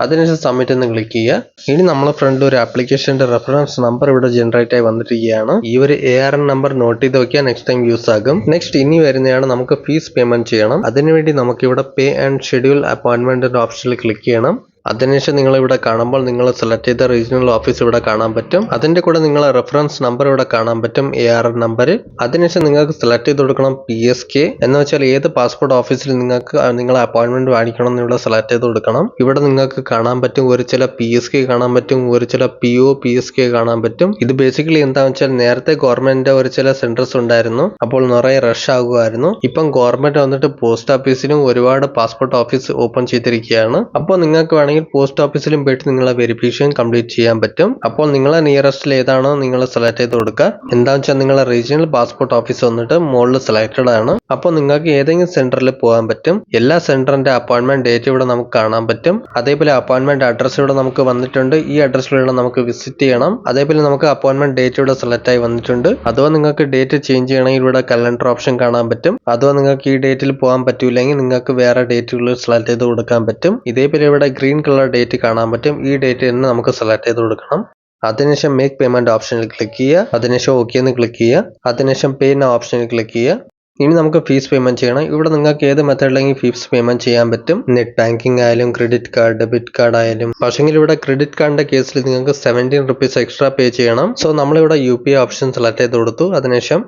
A: അതിനുശേഷം സബ്മിറ്റ് എന്ന് ക്ലിക്ക് ചെയ്യുക. ഇനി നമ്മളെ ഫ്രണ്ട് ഒരു ആപ്ലിക്കേഷന്റെ റെഫറൻസ് നമ്പർ ഇവിടെ ജനറേറ്റ് ആയി വന്നിരിക്കുകയാണ്. ഈ ഒരു ARN നമ്പർ നോട്ട് ചെയ്ത് വെക്കാൻ നെക്സ്റ്റ് ടൈം യൂസ് ആകും. നെക്സ്റ്റ് ഇനി വരുന്നതാണ് നമുക്ക് ഫീസ് പേയ്മെന്റ് ചെയ്യണം. അതിനുവേണ്ടി നമുക്ക് ഇവിടെ പേ ആൻഡ് ഷെഡ്യൂൾ അപ്പോയിന്റ്മെന്റ് ഓപ്ഷനിൽ ക്ലിക്ക് ചെയ്യണം. അതിനുശേഷം നിങ്ങൾ ഇവിടെ കാണുമ്പോൾ നിങ്ങൾ സെലക്ട് ചെയ്ത റീജിയണൽ ഓഫീസ് ഇവിടെ കാണാൻ പറ്റും. അതിന്റെ കൂടെ നിങ്ങളെ റെഫറൻസ് നമ്പർ ഇവിടെ കാണാൻ പറ്റും, ARN നമ്പർ. അതിനുശേഷം നിങ്ങൾക്ക് സെലക്ട് ചെയ്ത് കൊടുക്കണം PSK എന്ന് വെച്ചാൽ ഏത് പാസ്പോർട്ട് ഓഫീസിൽ നിങ്ങൾക്ക് നിങ്ങളെ അപ്പോയിന്റ്മെന്റ് വാങ്ങിക്കണം എന്ന് ഇവിടെ സെലക്ട് ചെയ്ത് കൊടുക്കണം. ഇവിടെ നിങ്ങൾക്ക് കാണാൻ പറ്റും ഒരു ചില PSK കാണാൻ പറ്റും, ഒരു ചില PO PSK കാണാൻ പറ്റും. ഇത് ബേസിക്കലി എന്താണെന്ന് വെച്ചാൽ നേരത്തെ ഗവൺമെന്റിന്റെ ഒരു ചില സെന്റർസ് ഉണ്ടായിരുന്നു. അപ്പോൾ നിറയെ റഷ് ആകുമായിരുന്നു. ഇപ്പം ഗവൺമെന്റ് വന്നിട്ട് പോസ്റ്റ് ഓഫീസിലും ഒരുപാട് പാസ്പോർട്ട് ഓഫീസ് ഓപ്പൺ ചെയ്തിരിക്കുകയാണ്. അപ്പോൾ നിങ്ങൾക്ക് പോസ്റ്റ് ഓഫീസിലും പോയിട്ട് നിങ്ങളെ വെരിഫിക്കേഷൻ കംപ്ലീറ്റ് ചെയ്യാൻ പറ്റും. അപ്പോൾ നിങ്ങളെ നിയറസ്റ്റിൽ ഏതാണോ നിങ്ങൾ സെലക്ട് ചെയ്ത് കൊടുക്കുക. എന്താണെന്ന് വെച്ചാൽ നിങ്ങളെ റീജിയണൽ പാസ്പോർട്ട് ഓഫീസ് വന്നിട്ട് മുകളിൽ സെലക്റ്റഡ് ആണ്. അപ്പോൾ നിങ്ങൾക്ക് ഏതെങ്കിലും സെന്ററിൽ പോകാൻ പറ്റും. എല്ലാ സെന്ററിന്റെ അപ്പോയിന്റ്മെന്റ് ഡേറ്റ് ഇവിടെ നമുക്ക് കാണാൻ പറ്റും. അതേപോലെ അപ്പോയിന്റ്മെന്റ് അഡ്രസ് ഇവിടെ നമുക്ക് വന്നിട്ടുണ്ട്. ഈ അഡ്രസ്സിലൂടെ നമുക്ക് വിസിറ്റ് ചെയ്യണം. അതേപോലെ നമുക്ക് അപ്പോയിന്റ്മെന്റ് ഡേറ്റ് ഇവിടെ സെലക്ട് ആയി വന്നിട്ടുണ്ട്. അഥവാ നിങ്ങൾക്ക് ഡേറ്റ് ചേഞ്ച് ചെയ്യണമെങ്കിൽ ഇവിടെ കലണ്ടർ ഓപ്ഷൻ കാണാൻ പറ്റും. അഥവാ നിങ്ങൾക്ക് ഈ ഡേറ്റിൽ പോകാൻ പറ്റൂല്ലെങ്കിൽ നിങ്ങൾക്ക് വേറെ ഡേറ്റുകൾ സെലക്ട് ചെയ്ത് കൊടുക്കാൻ പറ്റും. ഇതേപോലെ ഇവിടെ ഗ്രീൻ കളർ ഡേറ്റ് കാണാൻ പറ്റും. ഈ ഡേറ്റ് തന്നെ നമുക്ക് സെലക്ട് ചെയ്ത് കൊടുക്കണം. അതിനുശേഷം മേക്ക് പേയ്മെന്റ് ഓപ്ഷനിൽ ക്ലിക്ക് ചെയ്യുക. അതിനുശേഷം ഓക്കെ എന്ന് ക്ലിക്ക് ചെയ്യുക. അതിനുശേഷം പേ നൗ ഓപ്ഷനിൽ ക്ലിക്ക് ചെയ്യുക. ഇനി നമുക്ക് ഫീസ് പേയ്മെന്റ് ചെയ്യണം. ഇവിടെ നിങ്ങൾക്ക് ഏത് മെത്തേഡിലെങ്കിൽ ഫീസ് പേയ്മെന്റ് ചെയ്യാൻ പറ്റും. നെറ്റ് ബാങ്കിങ് ആയാലും ക്രെഡിറ്റ് കാർഡ്, ഡെബിറ്റ് കാർഡ് ആയാലും. പക്ഷെങ്കിൽ ഇവിടെ ക്രെഡിറ്റ് കാർഡിന്റെ കേസിൽ നിങ്ങൾക്ക് 17 rupees എക്സ്ട്രാ പേ ചെയ്യണം. സോ നമ്മളിവിടെ UPI ഓപ്ഷൻ സെലക്ട് ചെയ്ത് കൊടുത്തു. അതിനുശേഷം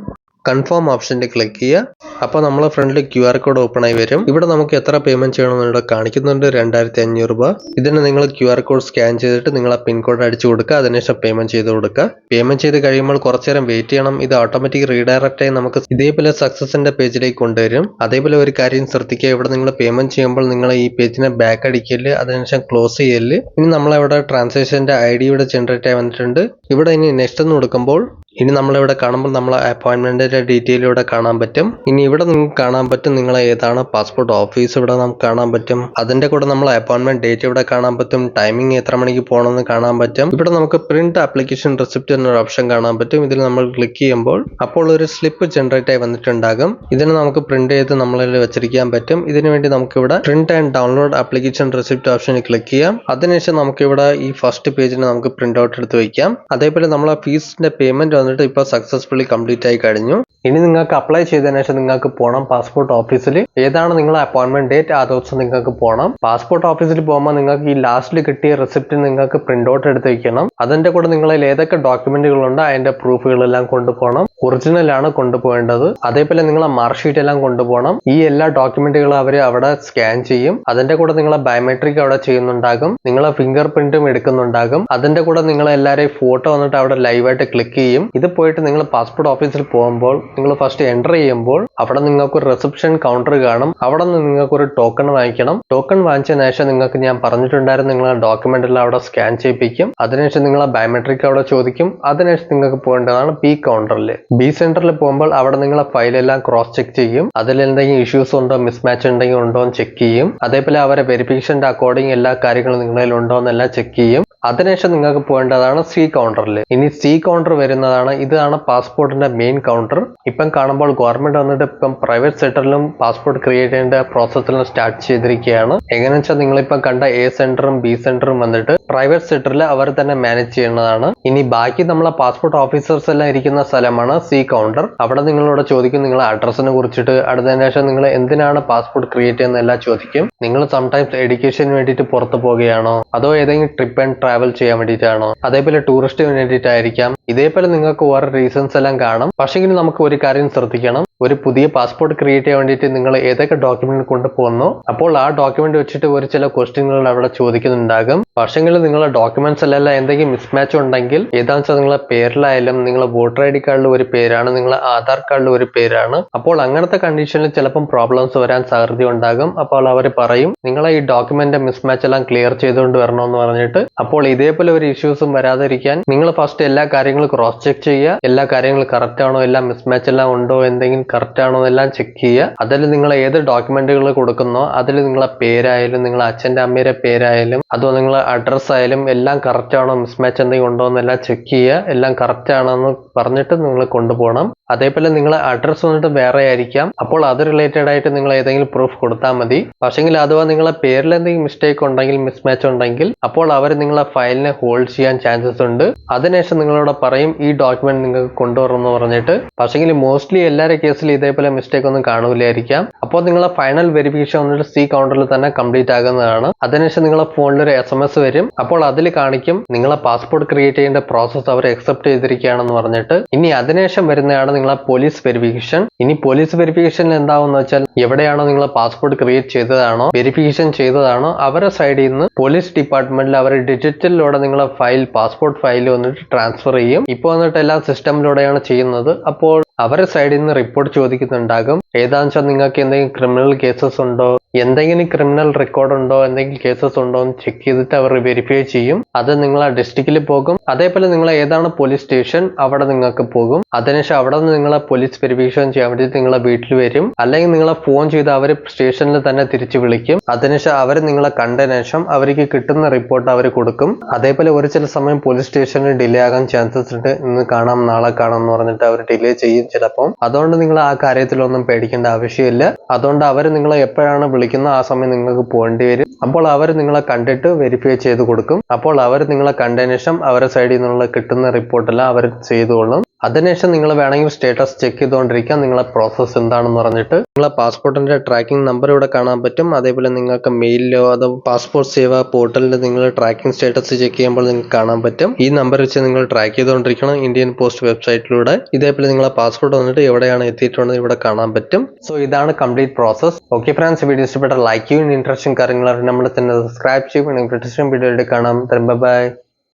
A: കൺഫേം ഓപ്ഷനിൽ ക്ലിക്ക് ചെയ്യുക. അപ്പോൾ നമ്മളെ ഫ്രണ്ടിൽ QR കോഡ് ഓപ്പൺ ആയി വരും. ഇവിടെ നമുക്ക് എത്ര പേയ്മെന്റ് ചെയ്യണമെന്ന് ഇവിടെ കാണിക്കുന്നുണ്ട്, 2500 രൂപ. ഇതിന് നിങ്ങൾ QR കോഡ് സ്കാൻ ചെയ്തിട്ട് നിങ്ങളെ പിൻ കോഡ് അടിച്ചു കൊടുക്കുക. അതിനുശേഷം പേയ്മെന്റ് ചെയ്ത് കൊടുക്കുക. പേയ്മെന്റ് ചെയ്ത് കഴിയുമ്പോൾ കുറച്ചു നേരം വെയിറ്റ് ചെയ്യണം. ഇത് ഓട്ടോമാറ്റിക് റീഡയറക്റ്റ് ആയി നമുക്ക് ഇതേപോലെ സക്സസിന്റെ പേജിലേക്ക് കൊണ്ടുവരും. അതേപോലെ ഒരു കാര്യം ശ്രദ്ധിക്കുക, ഇവിടെ നിങ്ങൾ പേയ്മെന്റ് ചെയ്യുമ്പോൾ നിങ്ങൾ ഈ പേജിനെ ബാക്ക് അടിക്കല്, അതിനുശേഷം ക്ലോസ് ചെയ്യല്. ഇനി നമ്മളിവിടെ ട്രാൻസാക്ഷന്റെ ID ഇവിടെ ജനറേറ്റ് ആയി വന്നിട്ടുണ്ട്. ഇവിടെ ഇനി നെക്സ്റ്റ് എന്ന് കൊടുക്കുമ്പോൾ ഇനി നമ്മളിവിടെ കാണുമ്പോൾ നമ്മളെ അപ്പോയിന്റ്മെന്റിന്റെ ഡീറ്റെയിൽ ഇവിടെ കാണാൻ പറ്റും. ഇനി ഇവിടെ നിങ്ങൾക്ക് കാണാൻ പറ്റും നിങ്ങളെ ഏതാണ് പാസ്പോർട്ട് ഓഫീസ് ഇവിടെ നമുക്ക് കാണാൻ പറ്റും. അതിന്റെ കൂടെ നമ്മളെ അപ്പോയിന്റ്മെന്റ് ഡേറ്റ് ഇവിടെ കാണാൻ പറ്റും. ടൈമിംഗ് എത്ര മണിക്ക് പോകണമെന്ന് കാണാൻ പറ്റും. ഇവിടെ നമുക്ക് പ്രിന്റ് ആപ്ലിക്കേഷൻ റെസിപ്റ്റ് എന്നൊരു ഓപ്ഷൻ കാണാൻ പറ്റും. ഇതിൽ നമ്മൾ ക്ലിക്ക് ചെയ്യുമ്പോൾ അപ്പോൾ ഒരു സ്ലിപ്പ് ജനറേറ്റ് ആയി വന്നിട്ടുണ്ടാകും. ഇതിന് നമുക്ക് പ്രിന്റ് ചെയ്ത് നമ്മളിൽ വെച്ചിരിക്കാൻ പറ്റും. ഇതിനു വേണ്ടി നമുക്ക് ഇവിടെ print and download application receipt ഓപ്ഷനിൽ ക്ലിക്ക് ചെയ്യാം. അതിനുശേഷം നമുക്ക് ഇവിടെ ഈ ഫസ്റ്റ് പേജിന് നമുക്ക് പ്രിന്റ് ഔട്ട് എടുത്ത് വയ്ക്കാം. അതേപോലെ നമ്മളെ ഫീസിന്റെ പേയ്മെന്റ് വന്നിട്ട് ഇപ്പോൾ സക്സസ്ഫുള്ളി കംപ്ലീറ്റ് ആയി കഴിഞ്ഞു. ഇനി നിങ്ങൾക്ക് അപ്ലൈ ചെയ്തതിനു ശേഷം നിങ്ങൾക്ക് പോകണം പാസ്പോർട്ട് ഓഫീസിൽ. ഏതാണ് നിങ്ങളെ അപ്പോയിന്റ്മെന്റ് ഡേറ്റ് ആ ദിവസം നിങ്ങൾക്ക് പോകണം. പാസ്പോർട്ട് ഓഫീസിൽ പോകുമ്പോൾ നിങ്ങൾക്ക് ഈ ലാസ്റ്റിൽ കിട്ടിയ റെസിപ്റ്റ് നിങ്ങൾക്ക് പ്രിന്റ് ഔട്ട് എടുത്ത് വെക്കണം. അതിന്റെ കൂടെ നിങ്ങളിൽ ഏതൊക്കെ ഡോക്യുമെന്റുകളുണ്ട് അതിന്റെ പ്രൂഫുകളെല്ലാം കൊണ്ടുപോകണം. ഒറിജിനൽ ആണ് കൊണ്ടുപോകേണ്ടത്. അതേപോലെ നിങ്ങളെ മാർക്ക്ഷീറ്റ് എല്ലാം കൊണ്ടുപോകണം. ഈ എല്ലാ ഡോക്യുമെന്റുകളും അവർ അവിടെ സ്കാൻ ചെയ്യും. അതിന്റെ കൂടെ നിങ്ങളെ ബയോമെട്രിക് അവിടെ ചെയ്യുന്നുണ്ടാകും. നിങ്ങളെ ഫിംഗർ പ്രിന്റും എടുക്കുന്നുണ്ടാകും. അതിന്റെ കൂടെ നിങ്ങളെ എല്ലാവരെയും ഫോട്ടോ വന്നിട്ട് അവിടെ ലൈവായിട്ട് ക്ലിക്ക് ചെയ്യും. ഇത് പോയിട്ട് നിങ്ങൾ പാസ്പോർട്ട് ഓഫീസിൽ പോകുമ്പോൾ നിങ്ങൾ ഫസ്റ്റ് എൻ്റർ ചെയ്യുമ്പോൾ അവിടെ നിങ്ങൾക്ക് ഒരു റിസപ്ഷൻ കൗണ്ടർ കാണും. അവിടെ നിന്ന് നിങ്ങൾക്ക് ഒരു ടോക്കൺ വാങ്ങിക്കണം. ടോക്കൺ വാങ്ങിച്ചതിന് ശേഷം നിങ്ങൾക്ക് ഞാൻ പറഞ്ഞിട്ടുണ്ടായിരുന്നു നിങ്ങളെ ഡോക്യുമെന്റ് എല്ലാം അവിടെ സ്കാൻ ചെയ്യിപ്പിക്കും. അതിനുശേഷം നിങ്ങളെ ബയോമെട്രിക് അവിടെ ചോദിക്കും. അതിനുശേഷം നിങ്ങൾക്ക് പോകേണ്ടതാണ് ബി കൗണ്ടറിൽ. ബി സെന്ററിൽ പോകുമ്പോൾ അവിടെ നിങ്ങളെ ഫയലെല്ലാം ക്രോസ് ചെക്ക് ചെയ്യും. അതിൽ എന്തെങ്കിലും ഇഷ്യൂസ് ഉണ്ടോ മിസ്മാച്ച് ഉണ്ടെങ്കിൽ ഉണ്ടോ എന്ന് ചെക്ക് ചെയ്യും. അതേപോലെ അവരെ വെരിഫിക്കേഷന്റെ അക്കോർഡിംഗ് എല്ലാ കാര്യങ്ങളും നിങ്ങളിൽ ഉണ്ടോ എന്നെല്ലാം ചെക്ക് ചെയ്യും. അതിനുശേഷം നിങ്ങൾക്ക് പോകേണ്ടതാണ് സി കൗണ്ടറിൽ. ഇനി സി കൗണ്ടർ വരുന്നതാണ്, ഇതാണ് പാസ്പോർട്ടിന്റെ മെയിൻ കൗണ്ടർ. ഇപ്പം കാണുമ്പോൾ ഗവൺമെന്റ് വന്നിട്ട് ഇപ്പം പ്രൈവറ്റ് സെക്ടറിലും പാസ്പോർട്ട് ക്രിയേറ്റ് ചെയ്യേണ്ട പ്രോസസ്സിലും സ്റ്റാർട്ട് ചെയ്തിരിക്കുകയാണ്. എങ്ങനെയാ വെച്ചാൽ നിങ്ങളിപ്പം കണ്ട എ സെന്ററും ബി സെന്ററും വന്നിട്ട് പ്രൈവറ്റ് സെക്ടറിൽ അവർ തന്നെ മാനേജ് ചെയ്യുന്നതാണ്. ഇനി ബാക്കി നമ്മളെ പാസ്പോർട്ട് ഓഫീസേഴ്സ് എല്ലാം ഇരിക്കുന്ന സ്ഥലമാണ് സി കൗണ്ടർ. അവിടെ നിങ്ങളോട് ചോദിക്കും നിങ്ങളെ അഡ്രസ്സിനെ കുറിച്ചിട്ട്. അടുത്തതിന് ശേഷം നിങ്ങൾ എന്തിനാണ് പാസ്പോർട്ട് ക്രിയേറ്റ് ചെയ്യുന്നതെല്ലാം ചോദിക്കും. നിങ്ങൾ സംടൈംസ് എഡ്യൂക്കേഷന് വേണ്ടിയിട്ട് പുറത്ത് പോവുകയാണോ അതോ ഏതെങ്കിലും ട്രിപ്പ് ആൻഡ് ട്രാവൽ ചെയ്യാൻ വേണ്ടിയിട്ടാണോ അതേപോലെ ടൂറിസ്റ്റിന് വേണ്ടിയിട്ടായിരിക്കാം. ഇതേപോലെ നിങ്ങൾക്ക് വേറെ റീസൺസ് എല്ലാം കാണും. പക്ഷെങ്കിൽ നമുക്ക് ഒരു കാര്യം ശ്രദ്ധിക്കണം. ഒരു പുതിയ പാസ്പോർട്ട് ക്രിയേറ്റ് ചെയ്യാൻ വേണ്ടിയിട്ട് നിങ്ങൾ ഏതൊക്കെ ഡോക്യുമെന്റ് കൊണ്ടുപോകുന്നോ അപ്പോൾ ആ ഡോക്യുമെന്റ് വെച്ചിട്ട് ഒരു ചില ക്വസ്റ്റ്യനുകൾ അവിടെ ചോദിക്കുന്നുണ്ടാകും. പക്ഷെങ്കിൽ നിങ്ങളുടെ ഡോക്യുമെന്റ്സ് എല്ലാം എന്തെങ്കിലും മിസ്മാച്ച് ഉണ്ടെങ്കിൽ ഏതാണെന്ന് വെച്ചാൽ നിങ്ങളെ പേരിലായാലും നിങ്ങളെ വോട്ടർ ഐ ഡി കാർഡിൽ ഒരു പേരാണ്, നിങ്ങളെ ആധാർ കാർഡിൽ ഒരു പേരാണ്. അപ്പോൾ അങ്ങനത്തെ കണ്ടീഷനിൽ ചിലപ്പം പ്രോബ്ലംസ് വരാൻ സാധ്യത ഉണ്ടാകും. അപ്പോൾ അവർ പറയും നിങ്ങളെ ഈ ഡോക്യുമെന്റ് മിസ്മാച്ച് എല്ലാം ക്ലിയർ ചെയ്തുകൊണ്ട് വരണമെന്ന് പറഞ്ഞിട്ട്. അപ്പോൾ ഇതേപോലെ ഒരു ഇഷ്യൂസും വരാതിരിക്കാൻ നിങ്ങൾ ഫസ്റ്റ് എല്ലാ കാര്യങ്ങളും ക്രോസ് ചെക്ക് ചെയ്യുക. എല്ലാ കാര്യങ്ങളും കറക്റ്റ് ആണോ, എല്ലാം മിസ്മാച്ച് എല്ലാം ഉണ്ടോ, എന്തെങ്കിലും കറക്റ്റ് ആണോ എന്നെല്ലാം ചെക്ക് ചെയ്യുക. അതിൽ നിങ്ങൾ ഏത് ഡോക്യുമെന്റുകൾ കൊടുക്കുന്നോ അതിൽ നിങ്ങളെ പേരായാലും നിങ്ങളെ അച്ഛൻ്റെ അമ്മയുടെ പേരായാലും അതോ നിങ്ങളെ അഡ്രസ് ആയാലും എല്ലാം കറക്റ്റ് ആണോ, മിസ്മാച്ച് എന്തെങ്കിലും ഉണ്ടോ എന്നെല്ലാം ചെക്ക് ചെയ്യുക. എല്ലാം കറക്റ്റ് ആണെന്ന് പറഞ്ഞിട്ട് നിങ്ങൾ കൊണ്ടുപോകണം. അതേപോലെ നിങ്ങളെ അഡ്രസ് വന്നിട്ട് വേറെ ആയിരിക്കാം. അപ്പോൾ അത് റിലേറ്റഡ് ആയിട്ട് നിങ്ങൾ ഏതെങ്കിലും പ്രൂഫ് കൊടുത്താൽ മതി. പക്ഷെങ്കിൽ അഥവാ നിങ്ങളെ പേരിൽ എന്തെങ്കിലും മിസ്റ്റേക്ക് ഉണ്ടെങ്കിൽ മിസ്മാച്ച് ഉണ്ടെങ്കിൽ അപ്പോൾ അവർ നിങ്ങളെ ഫയലിനെ ഹോൾഡ് ചെയ്യാൻ ചാൻസസ് ഉണ്ട്. അതിനുശേഷം നിങ്ങളോട് പറയും ഈ ഡോക്യുമെന്റ് നിങ്ങൾക്ക് കൊണ്ടുവരണമെന്ന് പറഞ്ഞിട്ട്. പക്ഷെങ്കിൽ മോസ്റ്റ്ലി എല്ലാവരുടെ കേസിൽ ഇതേപോലെ മിസ്റ്റേക്ക് ഒന്നും കാണൂലായിരിക്കാം. അപ്പോൾ നിങ്ങളെ ഫൈനൽ വെരിഫിക്കേഷൻ വന്നിട്ട് സി കൗണ്ടറിൽ തന്നെ കംപ്ലീറ്റ് ആകുന്നതാണ്. അതിനുശേഷം നിങ്ങളെ ഫോണിൽ ഒരു SMS വരും. അപ്പോൾ അതിൽ കാണിക്കും നിങ്ങളെ പാസ്പോർട്ട് ക്രിയേറ്റ് ചെയ്യേണ്ട പ്രോസസ്സ് അവർ അക്സെപ്റ്റ് ചെയ്തിരിക്കുകയാണെന്ന് പറഞ്ഞിട്ട്. ഇനി അതിനുശേഷം വരുന്നതാണ് നിങ്ങളെ പോലീസ് വെരിഫിക്കേഷൻ. ഇനി പോലീസ് വെരിഫിക്കേഷനിൽ എന്താവുന്ന വെച്ചാൽ എവിടെയാണോ നിങ്ങളെ പാസ്പോർട്ട് ക്രിയേറ്റ് ചെയ്തതാണോ വെരിഫിക്കേഷൻ ചെയ്തതാണോ അവരുടെ സൈഡിൽ നിന്ന് പോലീസ് ഡിപ്പാർട്ട്മെന്റിൽ അവർ ഡിജിറ്റലിലൂടെ നിങ്ങളെ ഫയൽ പാസ്പോർട്ട് ഫയൽ വന്നിട്ട് ട്രാൻസ്ഫർ ചെയ്യും. ഇപ്പോൾ വന്നിട്ട് എല്ലാം സിസ്റ്റമിലൂടെയാണ് ചെയ്യുന്നത്. അപ്പോൾ അവരുടെ സൈഡിൽ നിന്ന് റിപ്പോർട്ട് ചോദിക്കുന്നുണ്ടാകും. ഏതാണെന്ന് വെച്ചാൽ നിങ്ങൾക്ക് എന്തെങ്കിലും ക്രിമിനൽ കേസസ് ഉണ്ടോ, എന്തെങ്കിലും ക്രിമിനൽ റെക്കോർഡ് ഉണ്ടോ, എന്തെങ്കിലും കേസസ് ഉണ്ടോ എന്ന് ചെക്ക് ചെയ്തിട്ട് അവർ വെരിഫൈ ചെയ്യും. അത് നിങ്ങളെ ഡിസ്ട്രിക്റ്റിൽ പോകും. അതേപോലെ നിങ്ങൾ ഏതാണ് പോലീസ് സ്റ്റേഷൻ അവിടെ നിങ്ങൾക്ക് പോകും. അതിനുശേഷം അവിടെ നിന്ന് നിങ്ങളെ പോലീസ് വെരിഫിക്കേഷൻ ചെയ്യാൻ വേണ്ടി നിങ്ങളെ വീട്ടിൽ വരും. അല്ലെങ്കിൽ നിങ്ങളെ ഫോൺ ചെയ്ത് അവർ സ്റ്റേഷനിൽ തന്നെ തിരിച്ചു വിളിക്കും. അതിനുശേഷം അവർ നിങ്ങളെ കണ്ടതിന് ശേഷം അവർക്ക് കിട്ടുന്ന റിപ്പോർട്ട് അവർ കൊടുക്കും. അതേപോലെ ഒരു ചില സമയം പോലീസ് സ്റ്റേഷനിൽ ഡിലേ ആകാൻ ചാൻസസ് ഉണ്ട്. ഇന്ന് കാണാം നാളെ കാണാം എന്ന് പറഞ്ഞിട്ട് അവർ ഡിലേ ചെയ്യും ചിലപ്പോൾ. അതുകൊണ്ട് നിങ്ങൾ ആ കാര്യത്തിലൊന്നും പേടിക്കേണ്ട ആവശ്യമില്ല. അതുകൊണ്ട് അവർ നിങ്ങളെ എപ്പോഴാണ് വിളിക്കുന്നത് ആ സമയം നിങ്ങൾക്ക് പോകേണ്ടി വരും. അപ്പോൾ അവർ നിങ്ങളെ കണ്ടിട്ട് വെരിഫൈ ചെയ്ത് കൊടുക്കും. അപ്പോൾ അവർ നിങ്ങളെ കണ്ടതിന് ശേഷം അവരുടെ സൈഡിൽ നിന്നുള്ള കിട്ടുന്ന റിപ്പോർട്ടെല്ലാം അവർ ചെയ്തുകൊള്ളും. അതിനുശേഷം നിങ്ങൾ വേണമെങ്കിൽ സ്റ്റേറ്റസ് ചെക്ക് ചെയ്തുകൊണ്ടിരിക്കാം നിങ്ങളെ പ്രോസസ്സ് എന്താണെന്ന് പറഞ്ഞിട്ട്. നിങ്ങളെ പാസ്പോർട്ടിന്റെ ട്രാക്കിംഗ് നമ്പർ ഇവിടെ കാണാൻ പറ്റും. അതേപോലെ നിങ്ങൾക്ക് മെയിലിലോ അതോ പാസ്പോർട്ട് സേവ പോർട്ടലിൽ നിങ്ങൾ ട്രാക്കിംഗ് സ്റ്റേറ്റസ് ചെക്ക് ചെയ്യുമ്പോൾ നിങ്ങൾക്ക് കാണാൻ പറ്റും. ഈ നമ്പർ വെച്ച് നിങ്ങൾ ട്രാക്ക് ചെയ്തുകൊണ്ടിരിക്കണം ഇന്ത്യൻ പോസ്റ്റ് വെബ്സൈറ്റിലൂടെ. ഇതേപോലെ നിങ്ങളെ പാസ്പോർട്ട് വന്നിട്ട് എവിടെയാണ് എത്തിയിട്ടുള്ളത് ഇവിടെ കാണാൻ പറ്റും. സോ ഇതാണ് complete process. Okay friends, video ഇഷ്ടപ്പെട്ട ലൈക്ക് ചെയ്യും. ഇൻട്രസ്റ്റിംഗ് കാര്യങ്ങൾ നമ്മുടെ തന്നെ സബ്സ്ക്രൈബ് ചെയ്യും. വീഡിയോ കാണാം. ബൈ.